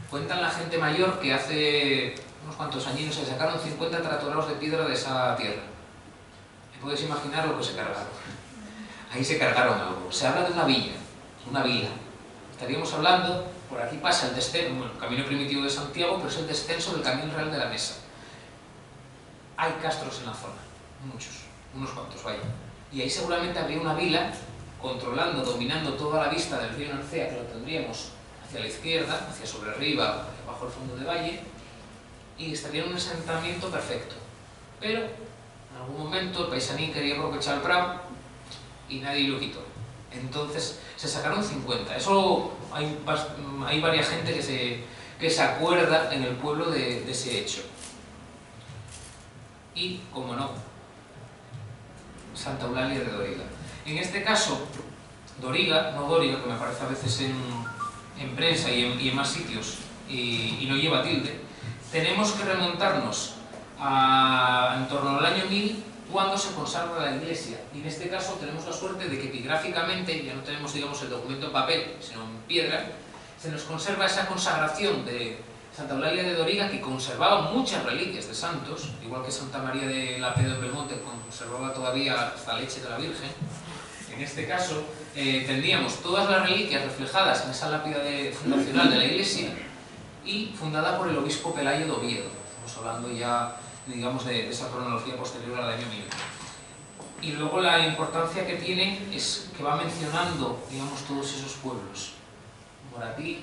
Cuentan la gente mayor que hace unos cuantos añinos se sacaron 50 tratorados de piedra de esa tierra. ¿Te puedes imaginar lo que se cargaron? Ahí se cargaron algo. Se habla de una vila. Estaríamos hablando, por aquí pasa el descenso, bueno, el camino primitivo de Santiago, pero es el descenso del Camino Real de la Mesa. Hay castros en la zona, muchos, unos cuantos, vaya. Y ahí seguramente habría una vila controlando, dominando toda la vista del río Narcea, que lo tendríamos hacia la izquierda, hacia sobre arriba, bajo el fondo de valle, y estaría en un asentamiento perfecto. Pero en algún momento el paisanín quería aprovechar el prado y nadie lo quitó. Entonces se sacaron 50. Eso hay varias gente que se acuerda en el pueblo de ese hecho. Y, como no, Santa Eulalia de Doriga. En este caso, Doriga, no Dóriga, que me aparece a veces en prensa y en más sitios, y no lleva tilde, tenemos que remontarnos en torno al año 1000, cuando se consagra la iglesia. Y en este caso tenemos la suerte de que epigráficamente, ya no tenemos, digamos, el documento en papel, sino en piedra, se nos conserva esa consagración de Santa Eulalia de Doriga, que conservaba muchas reliquias de santos, igual que Santa María de la Pedro en Belmonte conservaba todavía hasta leche de la Virgen. En este caso tendríamos todas las reliquias reflejadas en esa lápida fundacional de la iglesia y fundada por el obispo Pelayo de Oviedo. Estamos hablando ya, digamos, de esa cronología posterior al año 1000. Y luego la importancia que tiene es que va mencionando, digamos, todos esos pueblos. Moratí,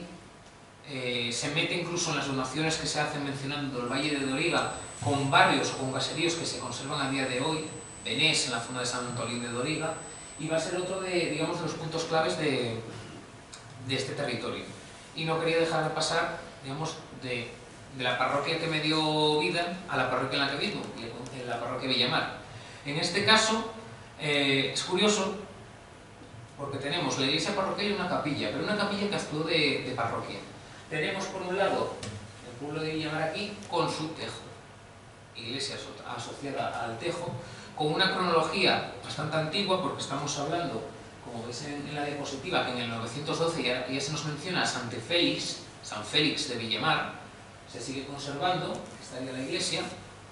se mete incluso en las donaciones que se hacen mencionando el Valle de Doriga con barrios o con caseríos que se conservan a día de hoy, Benés en la zona de San Antolín de Doriga, y va a ser otro de, digamos, de los puntos claves de este territorio. Y no quería dejar de pasar, digamos, de la parroquia que me dio vida a la parroquia en la que vivo, en la parroquia Villamar. En este caso es curioso porque tenemos la iglesia parroquial y una capilla, pero una capilla que actuó de parroquia. Tenemos por un lado el pueblo de Villamar aquí con su tejo, iglesia asociada al tejo, con una cronología bastante antigua, porque estamos hablando, como veis en la diapositiva, que en el 912 ya se nos menciona San Félix de Villamar, se sigue conservando, estaría la iglesia,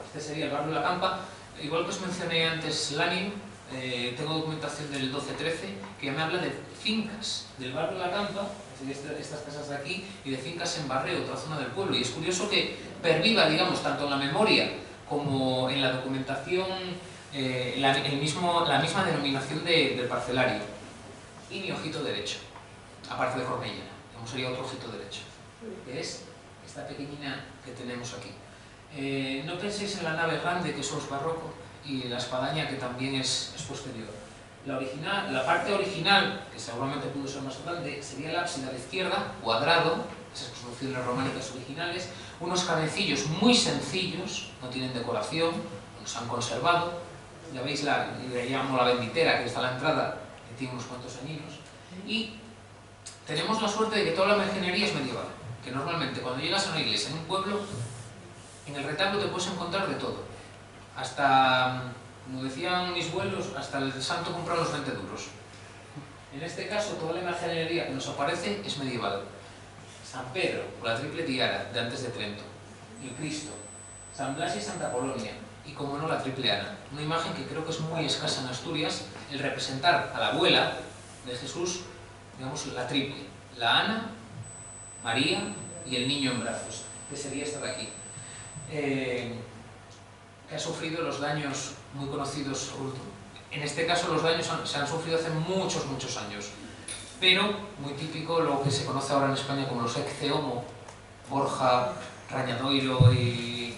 este sería el barrio de la Campa. Igual que os mencioné antes Lanín, tengo documentación del 12-13 que ya me habla de fincas del barrio de la Campa, estas casas de aquí, y de fincas en Barreo, otra zona del pueblo. Y es curioso que perviva, digamos, tanto en la memoria como en la documentación, la misma denominación del parcelario. Y mi ojito derecho, aparte de Cornellana, digamos, sería otro ojito derecho, que es esta pequeñina que tenemos aquí. No penséis en la nave grande, que eso es barroco, y la espadaña, que también es posterior. La parte original, que seguramente pudo ser más grande, sería el ábside a la izquierda, cuadrado, esas construcciones románicas originales, unos canecillos muy sencillos, no tienen decoración, nos han conservado. Ya veis, le llamo la benditera, que está a la entrada, que tiene unos cuantos añinos. Y tenemos la suerte de que toda la imaginería es medieval, que normalmente cuando llegas a una iglesia en un pueblo, en el retablo te puedes encontrar de todo. Hasta, como decían mis abuelos, hasta el santo compra los 20 duros. En este caso, toda la imaginería que nos aparece es medieval. San Pedro, con la triple tiara de antes de Trento, el Cristo, San Blas y Santa Polonia, y como no, la triple Ana. Una imagen que creo que es muy escasa en Asturias, el representar a la abuela de Jesús, digamos, la triple, la Ana, María y el niño en brazos, que sería esta de aquí. Que ha sufrido los daños muy conocidos. En este caso los daños se han sufrido hace muchos años, pero muy típico lo que se conoce ahora en España como los ecce homo, Borja, Rañadoiro y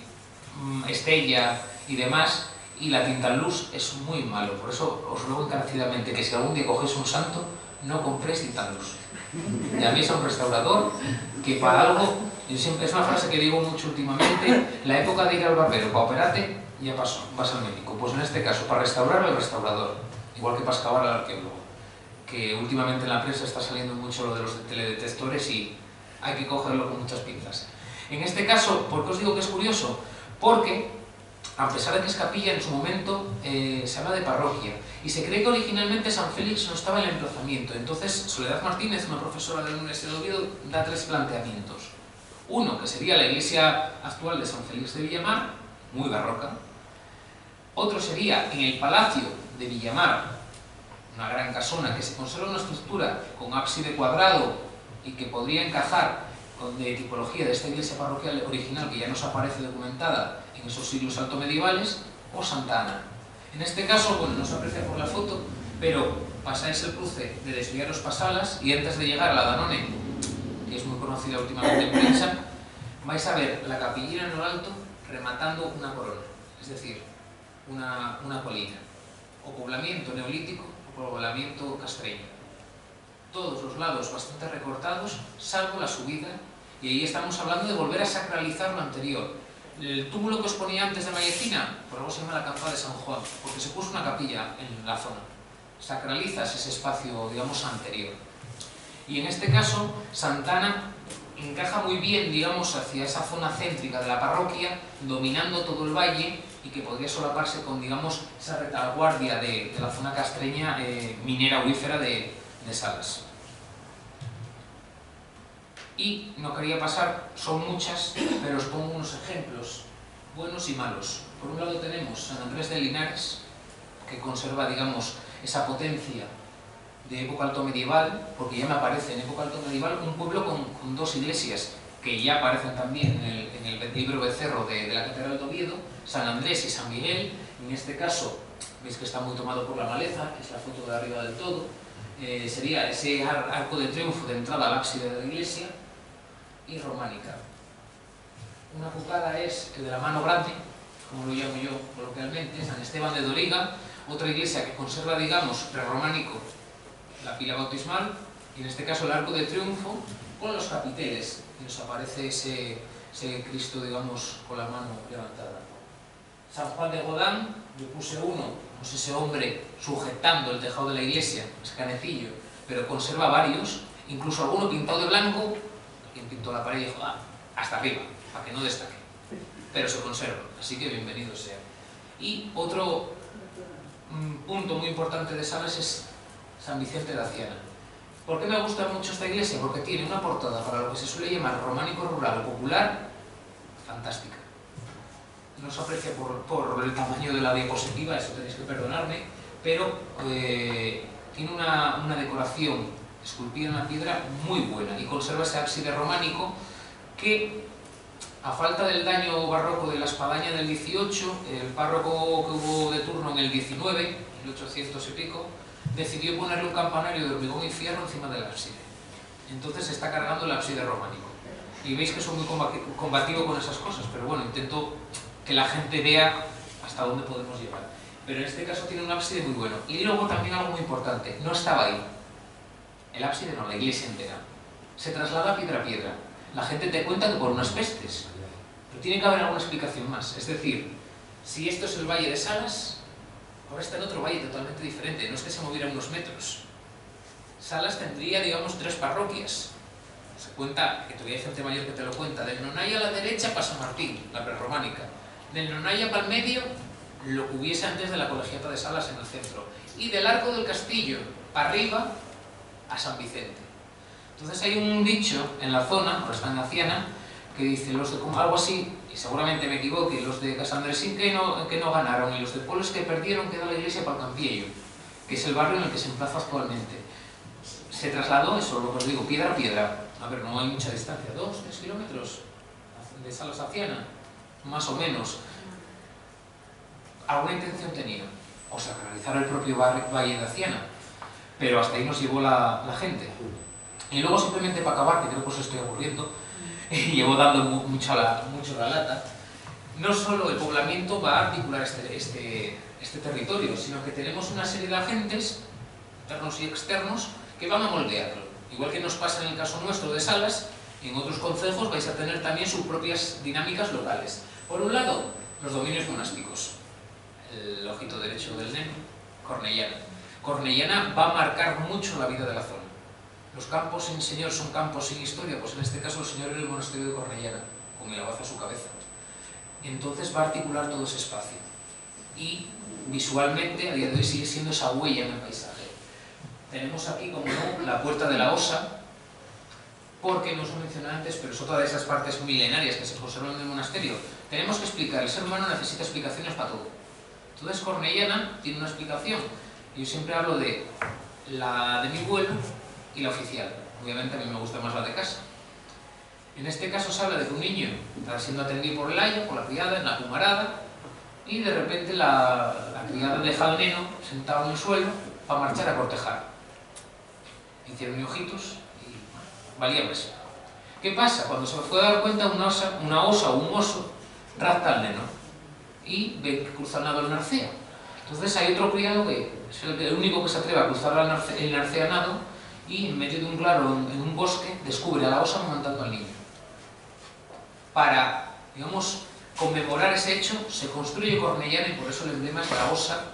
Estella y demás, y la tinta en luz es muy malo. Por eso os ruego encarecidamente que si algún día cogéis un santo, no compréis tinta en luz. Llaméis a un restaurador que para algo, es una frase que digo mucho últimamente, la época de ir al barbero para operarte ya pasó, vas al médico. Pues en este caso, para restaurar al restaurador, igual que para excavar al arqueólogo, que últimamente en la prensa está saliendo mucho lo de los teledetectores y hay que cogerlo con muchas pinzas. En este caso, ¿por qué os digo que es curioso? Porque, a pesar de que es capilla, en su momento se habla de parroquia, y se cree que originalmente San Félix no estaba en el emplazamiento. Entonces Soledad Martínez, una profesora de la Universidad de Oviedo, da tres planteamientos. Uno, que sería la iglesia actual de San Félix de Villamar, muy barroca. Otro sería en el palacio de Villamar, una gran casona que se conserva una estructura con ábside cuadrado y que podría encajar de tipología de esta iglesia parroquial original, que ya nos aparece documentada en esos siglos altomedievales, o Santa Ana. En este caso, bueno, no se aprecia por la foto, pero pasáis el cruce de desviaros para Salas y antes de llegar a la Danone, que es muy conocida últimamente en prensa, vais a ver la capillina en lo alto rematando una corona, es decir, una colina, o poblamiento neolítico o poblamiento castreño. Todos los lados bastante recortados, salvo la subida, y ahí estamos hablando de volver a sacralizar lo anterior. El túmulo que os ponía antes de Mallecina, por algo se llama la Campa de San Juan, porque se puso una capilla en la zona. Sacralizas ese espacio, digamos, anterior. Y en este caso, Santana encaja muy bien, digamos, hacia esa zona céntrica de la parroquia, dominando todo el valle y que podría solaparse con, digamos, esa retaguardia de la zona castreña minera aurífera de Salas. Y no quería pasar, son muchas, pero os pongo unos ejemplos buenos y malos. Por un lado tenemos San Andrés de Linares, que conserva, digamos, esa potencia de época alto medieval, porque ya me aparece en época alto medieval un pueblo con dos iglesias que ya aparecen también en el libro Becerro de la Catedral de Oviedo, San Andrés y San Miguel. En este caso, veis que está muy tomado por la maleza, que es la foto de arriba del todo. Sería ese arco de triunfo de entrada al ábside de la iglesia, y románica. Una pucada es el de la mano grande, como lo llamo yo coloquialmente, San Esteban de Doriga, otra iglesia que conserva, digamos, prerrománico la pila bautismal, y en este caso el arco de triunfo, con los capiteles, y nos aparece ese Cristo, digamos, con la mano levantada. San Juan de Godán, yo puse uno, no sé, ese hombre sujetando el tejado de la iglesia, es canecillo, pero conserva varios, incluso alguno pintado de blanco. Quien pintó la pared y dijo, hasta arriba, para que no destaque, pero se conserva, así que bienvenido sea. Y otro punto muy importante de Salas es San Vicente de Aciana. ¿Por qué me gusta mucho esta iglesia? Porque tiene una portada para lo que se suele llamar románico rural o popular fantástica. No se aprecia por el tamaño de la diapositiva, eso tenéis que perdonarme, pero tiene una decoración esculpida en la piedra muy buena y conserva ese ábside románico que, a falta del daño barroco de la espadaña del 18, el párroco que hubo de turno en el 19, 1800 y pico, decidió ponerle un campanario de hormigón y fierro encima del ábside. Entonces se está cargando el ábside románico. Y veis que soy muy combativo con esas cosas, pero bueno, intento que la gente vea hasta dónde podemos llegar. Pero en este caso tiene un ábside muy bueno. Y luego también algo muy importante, no estaba ahí. El ábside no, la iglesia entera. Se traslada piedra a piedra. La gente te cuenta que por unas pestes. Pero tiene que haber alguna explicación más. Es decir, si esto es el valle de Salas, ahora está en otro valle totalmente diferente. No es que se moviera unos metros. Salas tendría, digamos, 3 parroquias. Se cuenta, que todavía hay gente mayor que te lo cuenta, del Nonaya a la derecha para San Martín, la prerrománica. Del Nonaya para el medio, lo que hubiese antes de la colegiata de Salas en el centro. Y del Arco del Castillo para arriba, a San Vicente. Entonces hay un dicho en la zona, ahora está en Aciana, que dice algo así, y seguramente me equivoque, los de Casandresín que no ganaron y los de Polos que perdieron queda la iglesia para el Campiello, que es el barrio en el que se emplaza actualmente. Se trasladó, eso lo que os digo, piedra a piedra. A ver, no hay mucha distancia, 2-3 kilómetros de Salas a Aciana, más o menos. Alguna intención tenía, o sacralizar el propio valle de Aciana, pero hasta ahí nos llevó la gente. Y luego, simplemente para acabar, que creo que os estoy aburriendo, y llevo dando mucho la lata, no solo el poblamiento va a articular este territorio, sino que tenemos una serie de agentes, internos y externos, que van a moldearlo. Igual que nos pasa en el caso nuestro de Salas, en otros concejos vais a tener también sus propias dinámicas locales. Por un lado, los dominios monásticos. El ojito derecho del Neno, Cornellana. Cornellana va a marcar mucho la vida de la zona. Los campos sin señor son campos sin historia, pues en este caso el señor era el monasterio de Cornellana, con el abad a su cabeza. Entonces va a articular todo ese espacio. Y visualmente, a día de hoy, sigue siendo esa huella en el paisaje. Tenemos aquí, como no, la puerta de la Osa, porque no os lo mencioné antes, pero es otra de esas partes milenarias que se conservan en el monasterio. Tenemos que explicar, el ser humano necesita explicaciones para todo. Entonces Cornellana tiene una explicación. Yo siempre hablo de la de mi vuelo y la oficial. Obviamente a mí me gusta más la de casa. En este caso se habla de que un niño está siendo atendido por el aya, por la criada, en la pumarada, y de repente la criada deja al neno sentado en el suelo para marchar a cortejar. Hicieron ojitos y valía presa. ¿Qué pasa? Cuando se fue a dar cuenta, una osa o un oso rapta al neno y ve que cruza el nado el narcea. Entonces hay otro criado que es el único que se atreve a cruzar el narcea nado y en medio de un claro, en un bosque, descubre a la osa amamantando al niño. Para, digamos, conmemorar ese hecho, se construye Cornellana y por eso el emblema es la osa,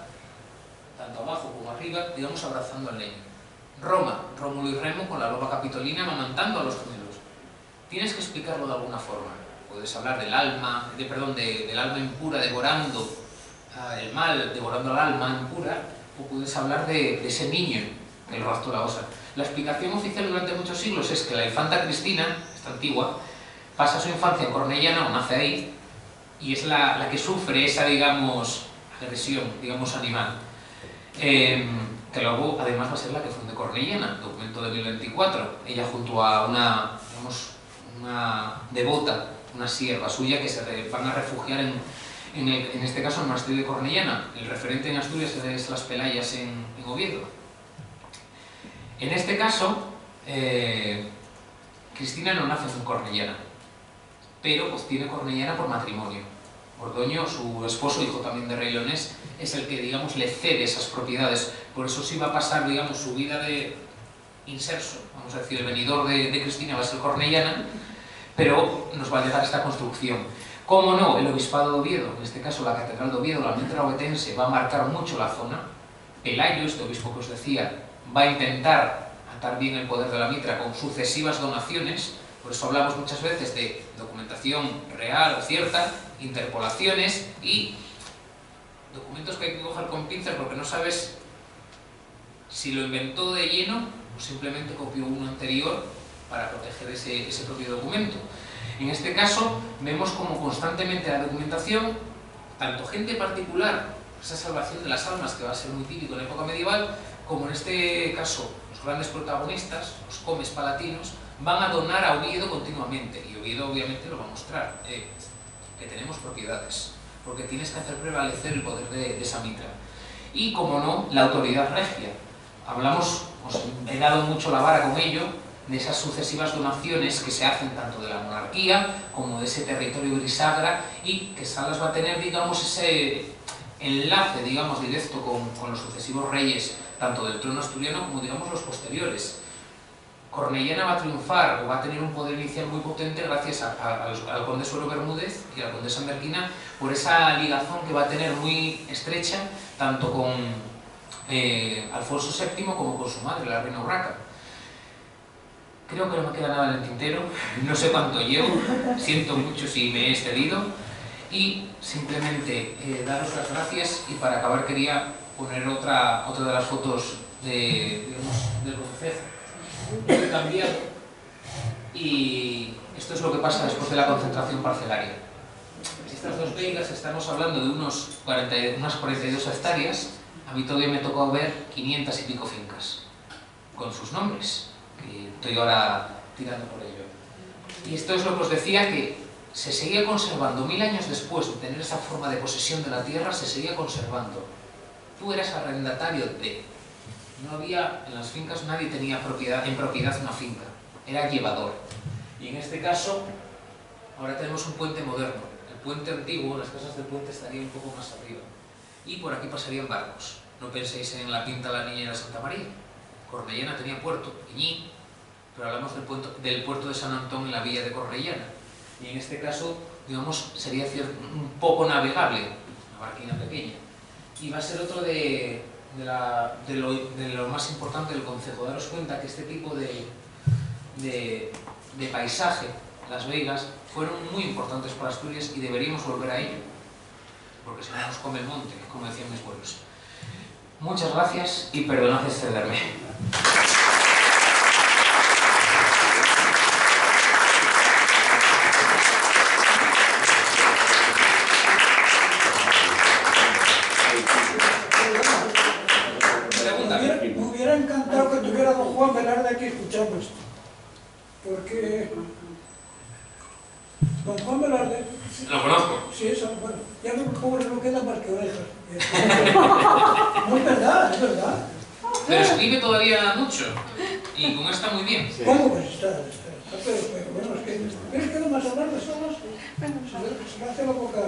tanto abajo como arriba, digamos, abrazando al niño. Roma, Rómulo y Remo con la loba capitolina amamantando a los gemelos. Tienes que explicarlo de alguna forma. Puedes hablar del alma, del alma impura devorando el mal, devorando al alma impura, o puedes hablar de ese niño que lo raptó la osa. La explicación oficial durante muchos siglos es que la infanta Cristina, esta antigua, pasa su infancia en Cornellana o nace ahí, y es la que sufre esa, digamos, agresión, digamos, animal. Que luego, además, va a ser la que funde Cornellana, documento de 1024. Ella junto a una devota, una sierva suya, que se van a refugiar en este caso en el monasterio de Cornellana. El referente en Asturias es Las Pelayas en Oviedo. En este caso, Cristina no nace en Cornellana, pero obtiene Cornellana por matrimonio. Ordoño, su esposo, hijo también de rey leonés, es el que, digamos, le cede esas propiedades. Por eso sí va a pasar, digamos, su vida de inserso, vamos a decir, el venidor de Cristina va a ser Cornellana, pero nos va a dejar esta construcción. Cómo no, el obispado de Oviedo, en este caso la catedral de Oviedo, la almendra ovetense, va a marcar mucho la zona. Pelayo, este obispo que os decía, va a intentar atar bien el poder de la mitra con sucesivas donaciones. Por eso hablamos muchas veces de documentación real o cierta, interpolaciones y documentos que hay que coger con pinzas porque no sabes si lo inventó de lleno o simplemente copió uno anterior para proteger ese propio documento. En este caso vemos como constantemente la documentación, tanto gente particular, esa salvación de las almas que va a ser muy típico en la época medieval, como en este caso los grandes protagonistas, los comes palatinos, van a donar a Oviedo continuamente, y Oviedo obviamente lo va a mostrar, que tenemos propiedades, porque tienes que hacer prevalecer el poder de esa mitra. Y, como no, la autoridad regia. Hablamos, os he dado mucho la vara con ello, de esas sucesivas donaciones que se hacen tanto de la monarquía como de ese territorio grisagra, y que Salas va a tener, digamos, ese enlace, digamos, directo con los sucesivos reyes, tanto del trono asturiano como, digamos, los posteriores. Cornellana va a triunfar o va a tener un poder inicial muy potente gracias al conde Suero Bermúdez y a la condesa Merquina por esa ligazón que va a tener muy estrecha tanto con Alfonso VII como con su madre, la reina Urraca. Creo que no me queda nada en el tintero, no sé cuánto llevo, siento mucho si me he excedido y simplemente daros las gracias, y para acabar quería poner otra de las fotos del concejo. He cambiado y esto es lo que pasa después de la concentración parcelaria. Estas dos veigas, estamos hablando de unas 42 hectáreas. A mí todavía me tocó ver 500 y pico fincas con sus nombres, que estoy ahora tirando por ello. Y esto es lo que os decía, que se seguía conservando 1000 años después de tener esa forma de posesión de la tierra, se seguía conservando. Tú eras arrendatario de... No había, en las fincas nadie tenía en propiedad una finca, era llevador. Y en este caso, ahora tenemos un puente moderno. El puente antiguo, las casas del puente estarían un poco más arriba. Y por aquí pasarían barcos. No penséis en la Pinta la Niña y la Santa María. Cornellana tenía puerto, Peñín, pero hablamos del puerto de San Antón en la villa de Cornellana. Y en este caso, digamos, sería un poco navegable, una barquina pequeña. Y va a ser otro de lo más importante del concejo. Daros cuenta que este tipo de paisaje, las veigas, fueron muy importantes para Asturias y deberíamos volver a ello, porque si no nos come el monte, como decían mis abuelos. Muchas gracias y perdonad excederme. Me hubiera encantado que tuviera don Juan Velarde aquí escuchando esto, porque don Juan Velarde... ¿Lo conozco? Sí, eso, bueno, ya los pobres no quedan más que orejas. No, es verdad, es verdad. Pero escribe todavía mucho. Y con esta muy bien. Sí. Bueno, pues está, pero bueno, es que no más hablar de solas, se me hace la boca.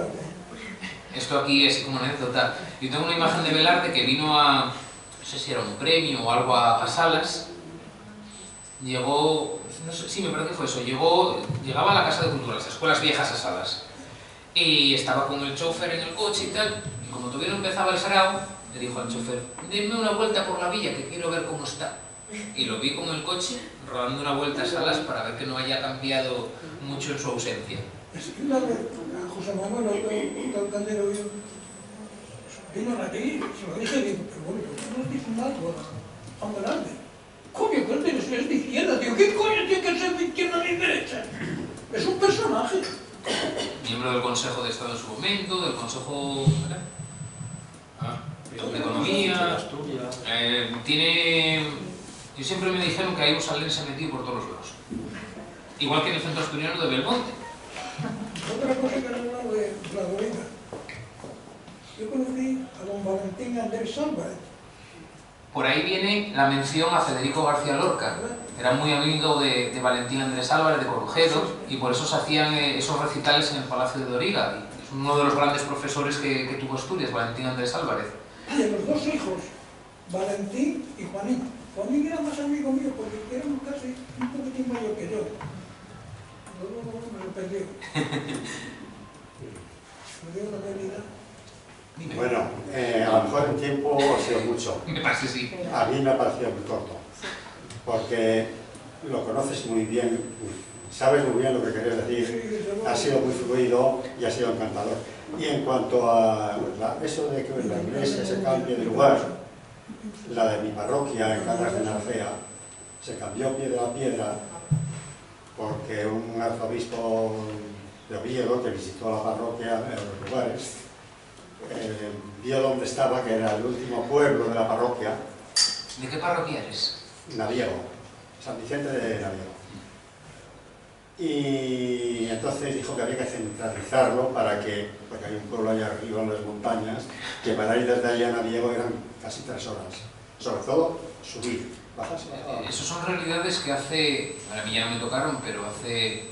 Esto aquí es como anécdota. Yo tengo una imagen de Velarde que vino a, no sé si era un premio o algo a Salas. Llegó, no sé, sí, me parece que fue eso. Llegaba a la Casa de Cultura, las escuelas viejas a Salas. Y estaba con el chofer en el coche y tal. Y como todavía no empezaba el sarao, le dijo al chofer: denme una vuelta por la villa que quiero ver cómo está. Y lo vi con el coche rodando una vuelta a Salas para ver que no haya cambiado mucho en su ausencia. Es que una vez a José Manuel, el alcaldero, vino aquí, se lo dije, y digo, pero bueno, ¿por qué no dice algo a Juan Velarde? Coño, que él tiene que ser de izquierda, tío, ¿qué coño tiene que ser de izquierda ni derecha? Es un personaje. Miembro del Consejo de Estado en su momento, del Consejo de Economía. Yo siempre me dijeron que hay un salense metido por todos los lados. Igual que en el Centro Asturiano de Belmonte. Otra cosa que han hablado de la Doriga. Yo conocí a don Valentín Andrés Álvarez. Por ahí viene la mención a Federico García Lorca. Era muy amigo de Valentín Andrés Álvarez, de Corujedo, y por eso se hacían esos recitales en el Palacio de Doriga. Y es uno de los grandes profesores que tuvo Asturias, Valentín Andrés Álvarez. Y de los dos hijos, Valentín y Juanín. Juanín era más amigo mío porque era casi un poquitín mayor que yo. Luego me lo perdió. Me dio una realidad. Bueno, a lo mejor en tiempo ha sido mucho. Me parece sí. A mí me ha parecido muy corto. Porque lo conoces muy bien, sabes muy bien lo que querías decir, ha sido muy fluido y ha sido encantador. Y en cuanto a eso de que la iglesia se cambie de lugar, la de mi parroquia en Cangas de Narcea se cambió piedra a piedra porque un arzobispo de Oviedo que visitó la parroquia en los lugares vio dónde estaba, que era el último pueblo de la parroquia. ¿De qué parroquia eres? Naviego, San Vicente de Naviego. Y entonces dijo que había que centralizarlo porque hay un pueblo allá arriba en las montañas, que para ir desde allá a Naviego eran casi 3 horas. Sobre todo, subir, bajas. Esas son realidades que hace, a mí ya no me tocaron, pero hace,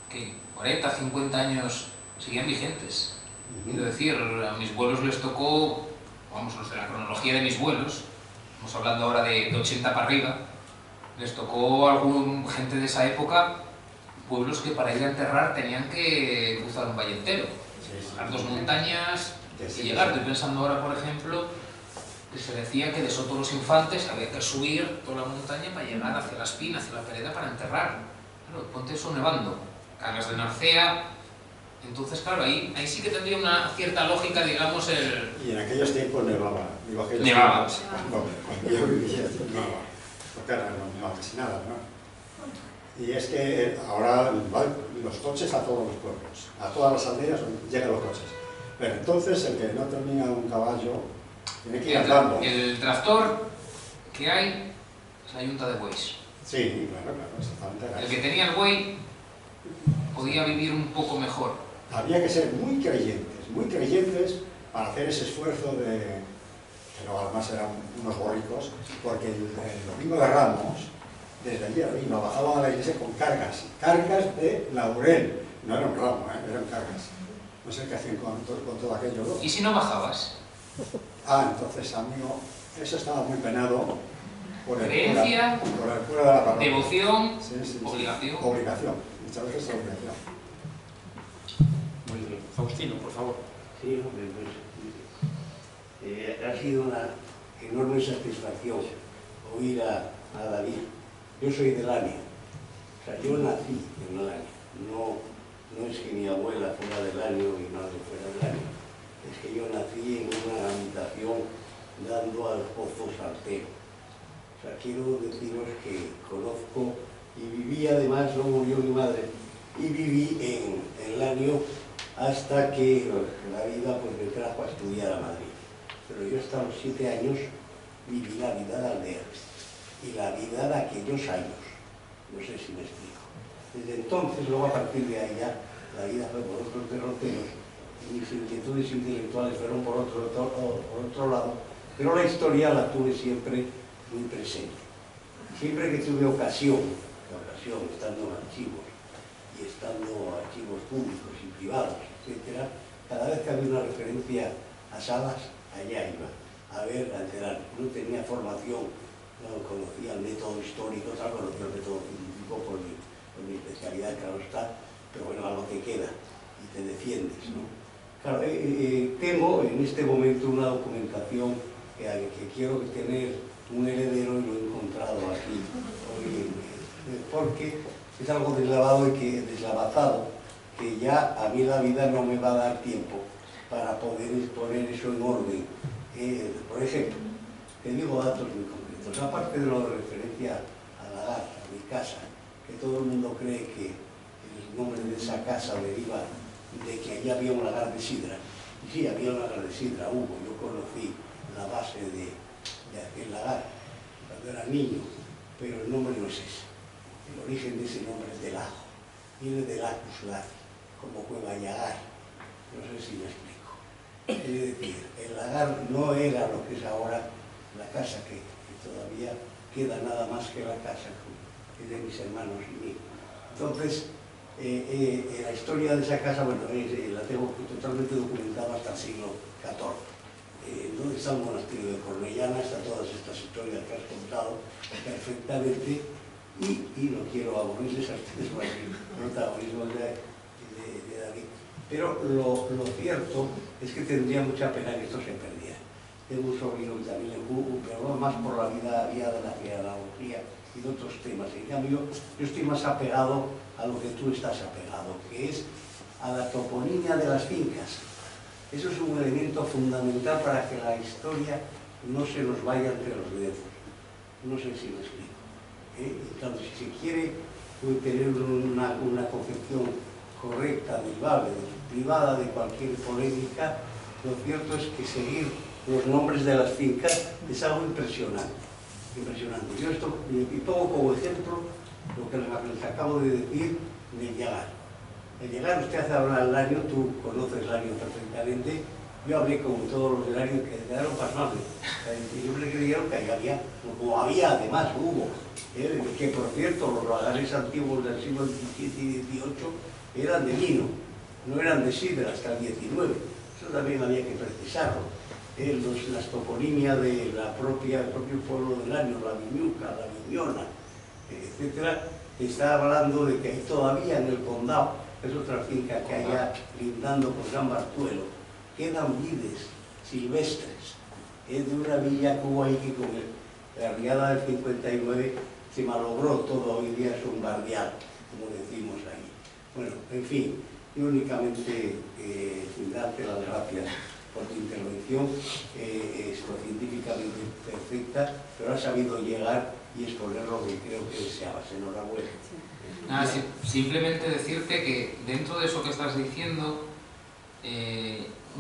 ¿qué? 40, 50 años seguían vigentes. Quiero decir, a mis vuelos les tocó, vamos, los de la cronología de mis vuelos, estamos hablando ahora de 80 para arriba, les tocó a gente de esa época, pueblos que para ir a enterrar tenían que cruzar un valle entero, las 2 montañas y llegar. Estoy pensando ahora, por ejemplo, que se decía que de Soto los Infantes había que subir toda la montaña para llegar hacia la Espina, hacia la Pereda, para enterrar. Claro, ponte eso nevando, Cangas de Narcea. Entonces, claro, ahí sí que tendría una cierta lógica, digamos, el... Y en aquellos tiempos nevaba. Digo, aquellos Nevaba. tiempos, cuando yo vivía, nevaba. Porque ahora no nevaba casi nada, ¿no? Y es que ahora van los coches a todos los pueblos, a todas las aldeas llegan los coches. Pero entonces el que no tenía un caballo tiene que ir andando. El tractor que hay es la yunta de bueyes. Sí, claro, exactamente. El que tenía el buey podía vivir un poco mejor. Había que ser muy creyentes para hacer ese esfuerzo de... que luego además eran unos borricos, porque el domingo de Ramos, desde allí arriba, bajaban a la iglesia con cargas de laurel. No era un ramo, eran cargas. No sé qué hacían con todo aquello, ¿no? ¿Y si no bajabas? Entonces, amigo, eso estaba muy penado por el Creencia, cura de la parroquia. devoción, Sí. obligación. Obligación, muchas veces es obligación. Muy bien. Faustino, por favor. Sí, hombre, pues ha sido una enorme satisfacción oír a David. Yo soy del Lania, o sea, yo nací en Lania, no es que mi abuela fuera del Lania o mi madre fuera del Lania, es que yo nací en una habitación dando al pozo Saltero. O sea, quiero deciros que conozco y viví, además, no murió mi madre, y viví en Lanio hasta que la vida pues, me trajo a estudiar a Madrid. Pero yo hasta los 7 años viví la vida de aldea y la vida de aquellos años. No sé si me explico. Desde entonces, luego a partir de ahí ya, la vida fue por otros derroteros y mis inquietudes intelectuales fueron por otro lado, pero la historia la tuve siempre muy presente. Siempre que tuve ocasión, estando en archivos, y estando archivos públicos y privados, etc., cada vez que había una referencia a Salas, allá iba a ver, a enterar. No tenía formación, no conocía el método histórico, tal, conocía el método científico por mi especialidad, claro está, pero bueno, a lo que queda, y te defiendes, ¿no? Claro, tengo en este momento una documentación que quiero tener un heredero y lo he encontrado aquí, porque es algo deslavado y deslavazado, que ya a mí la vida no me va a dar tiempo para poder poner eso en orden. Por ejemplo, te digo datos muy concretos, aparte de lo de referencia a Lagar, a mi casa, que todo el mundo cree que el nombre de esa casa deriva de que allí había un lagar de sidra. Y sí, había un lagar de sidra, hubo, yo conocí la base de aquel lagar cuando era niño, pero el nombre no es ese. El origen de ese nombre es del ajo, viene del Acus Lati, como Cueva Yagar, no sé si me explico. Es decir, el lagar no era lo que es ahora la casa, que todavía queda nada más que la casa que es de mis hermanos y mí. Entonces, la historia de esa casa, bueno, la tengo totalmente documentada hasta el siglo XIV. Donde está el monasterio de Cornellana, están todas estas historias que has contado perfectamente, y no quiero aburrirles a ustedes con el protagonismo de David. Pero lo cierto es que tendría mucha pena que esto se perdiera. Tengo un sobrino que también le pero más por la vida de la genealogía y de otros temas. En cambio, yo estoy más apegado a lo que tú estás apegado, que es a la toponimia de las fincas. Eso es un elemento fundamental para que la historia no se nos vaya entre los dedos. No sé si me explico. Entonces, si se quiere tener una concepción correcta, privada de cualquier polémica, lo cierto es que seguir los nombres de las fincas es algo impresionante. Yo esto, y pongo como ejemplo lo que les acabo de decir del Yagar. El Yagar, usted hace hablar del Lario, tú conoces el Lario perfectamente. Yo hablé con todos los del Lario que quedaron pasmados. Siempre creyeron que había, como había además, hubo, que por cierto los lagares antiguos del siglo XVII y XVIII eran de vino, no eran de sidra hasta el XIX. Eso también había que precisarlo. Las toponimias de el propio pueblo del Lario, la Viñuca, la Viñona, etcétera, está hablando de que hay todavía en el condado, es otra finca que hay lindando con San Bartuelo, quedan vides silvestres, de una villa que hubo ahí que con la riada del 59 se malogró todo, hoy día es un barrial, como decimos ahí. Bueno, en fin, yo únicamente sin darte las gracias por tu intervención, científicamente perfecta, pero has sabido llegar y exponer lo que creo que deseabas. Enhorabuena. Nada, simplemente decirte que dentro de eso que estás diciendo,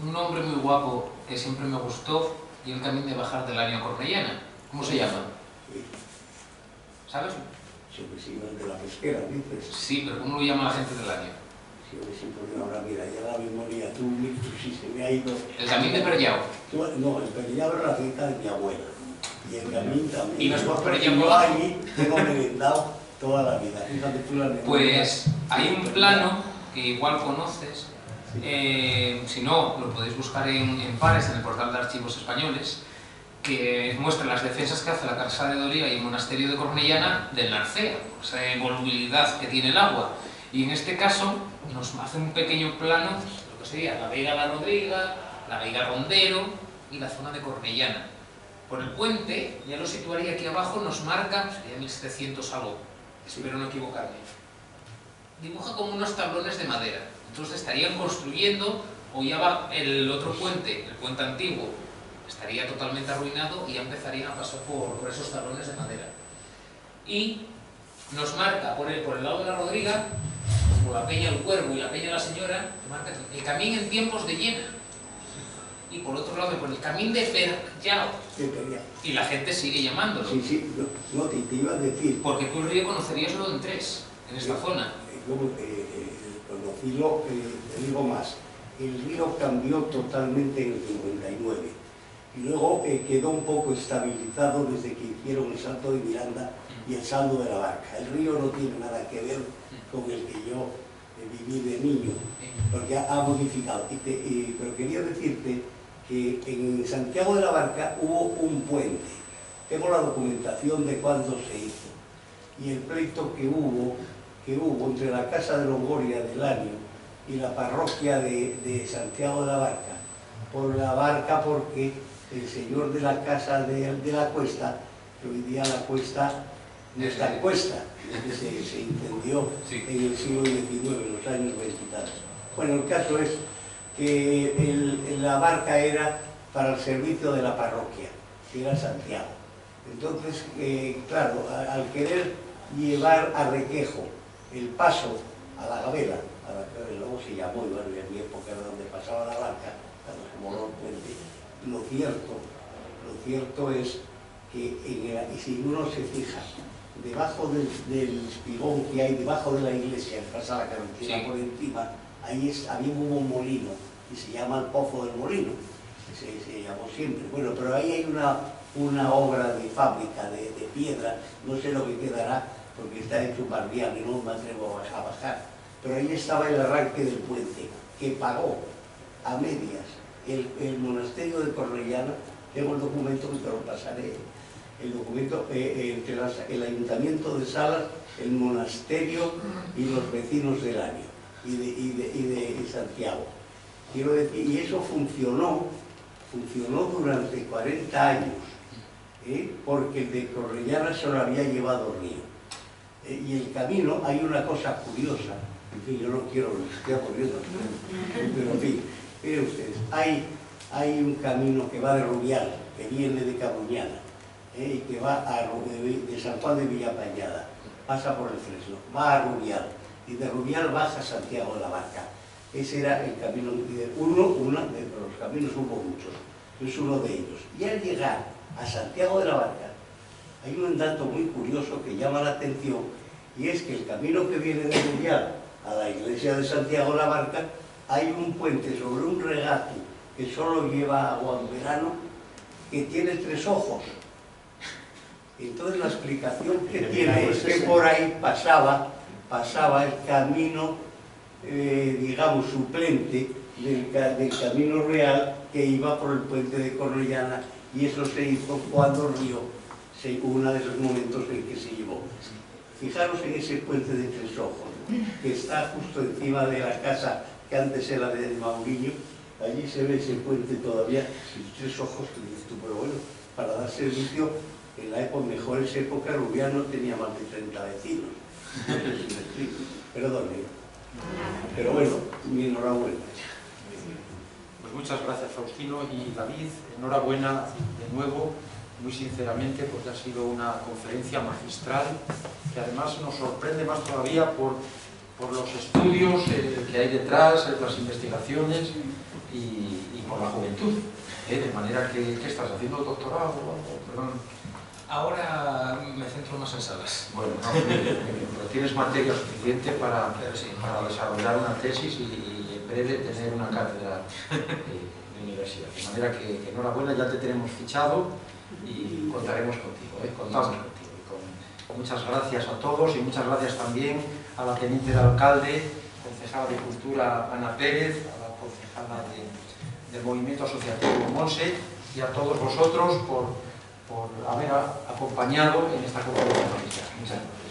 un nombre muy guapo que siempre me gustó y el camino de bajar del área cornellana. ¿Cómo se llama? Sí. ¿Sabes? Sí, de la pesquera, dices. Sí, pero ¿cómo lo llama la gente del área? Sí, porque ahora mira, ya la memoria, tú sí se me ha ido. El camino de Perellao. No, el Perellao era la finca de mi abuela. Y el camino también. ¿Y no es por Perellao? Yo allí tengo merendado toda la vida. Fíjate tú la memoria. Pues hay un plano que igual conoces. Si no, lo podéis buscar en Pares, en el portal de Archivos Españoles, que muestra las defensas que hace la Casa de Doria y el monasterio de Cornellana del Narcea, esa volubilidad que tiene el agua. Y en este caso nos hace un pequeño plano, lo que sería la Vega La Rodriga, la Vega Rondero y la zona de Cornellana. Por el puente, ya lo situaría aquí abajo, nos marca, sería 1700 algo, espero no equivocarme. Dibuja como unos tablones de madera. Entonces estarían construyendo, o ya va el otro puente, el puente antiguo, estaría totalmente arruinado y ya empezarían a pasar por esos tablones de madera. Y nos marca por el lado de la Rodriga, por la Peña del Cuervo y la Peña de la Señora, marca el camín en tiempos de llena. Y por otro lado, por el camín de Perellao. Y la gente sigue llamándolo. Sí, no te iba a decir. Porque tú el río conocerías lo en tres, en esta zona. Conocí te digo más. El río cambió totalmente en el 59. y luego quedó un poco estabilizado desde que hicieron el Salto de Miranda y el Salto de la Barca. El río no tiene nada que ver con el que yo viví de niño, porque ha modificado. Pero quería decirte que en Santiago de la Barca hubo un puente. Tengo la documentación de cuándo se hizo y el pleito que hubo entre la Casa de Longoria del Año y la parroquia de Santiago de la Barca, por la barca, porque el señor de la Casa de la Cuesta, que hoy día la Cuesta no está en Cuesta, se incendió en el siglo XIX, en los años 20 y tal. Bueno, el caso es que la barca era para el servicio de la parroquia, que era Santiago. Entonces, claro, al querer llevar a Requejo el paso a la Gabela, luego se llamó, en mi época era donde pasaba la barca, cuando se moló el puente, lo cierto es que si uno se fija, debajo del espigón que hay debajo de la iglesia, que pasa la carretera por encima, ahí había un molino, y se llama el Pozo del Molino, se llamó siempre. Bueno, pero ahí hay una obra de fábrica de piedra, no sé lo que quedará, porque está hecho barrial y no me atrevo a bajar. Pero ahí estaba el arranque del puente, que pagó a medias el monasterio de Cornellana. Tengo el documento que te lo pasaré. El documento entre el ayuntamiento de Salas, el monasterio y los vecinos del Año y de Santiago. Quiero decir, y eso funcionó durante 40 años, porque el de Cornellana se lo había llevado Río. Y el camino, hay una cosa curiosa, en fin, yo no quiero, estoy aburriendo, pero en fin, miren ustedes, hay un camino que va de Rubial, que viene de Cabuñana, y que va de San Juan de Villapañada, pasa por el Fresno, va a Rubial, y de Rubial baja a Santiago de la Barca. Ese era el camino, de los caminos hubo muchos, es uno de ellos. Y al llegar a Santiago de la Barca, hay un dato muy curioso que llama la atención, y es que el camino que viene de Rubial a la iglesia de Santiago de la Barca, hay un puente sobre un regato que solo lleva agua en verano, que tiene 3 ojos. Entonces la explicación que tiene es que por ahí pasaba el camino, digamos, suplente del camino real que iba por el puente de Cornellana, y eso se hizo cuando Río, uno de esos momentos en que se llevó. Fijaros en ese puente de 3 ojos, que está justo encima de la casa que antes era de Mauriño. Allí se ve ese puente todavía, 3 ojos, que dices tú, pero bueno, para dar servicio, en la época, mejores épocas, Rubial no tenía más de 30 vecinos. No sé si me explico. Perdone. Pero bueno, mi enhorabuena. Pues muchas gracias, Faustino y David. Enhorabuena de nuevo, muy sinceramente, porque ha sido una conferencia magistral que además nos sorprende más todavía por los estudios que hay detrás, las investigaciones y por la juventud. De manera que, ¿qué estás haciendo, doctorado? Perdón. Ahora me centro más en salas. Bueno, no, pero tienes materia suficiente para desarrollar una tesis y en breve tener una cátedra de universidad. De manera que enhorabuena, ya te tenemos fichado y contaremos contigo, contamos contigo. Muchas gracias a todos y muchas gracias también a la teniente de alcalde, concejala de Cultura Ana Pérez, a la concejala del Movimiento Asociativo Monse y a todos vosotros por haber acompañado en esta conferencia. Muchas gracias.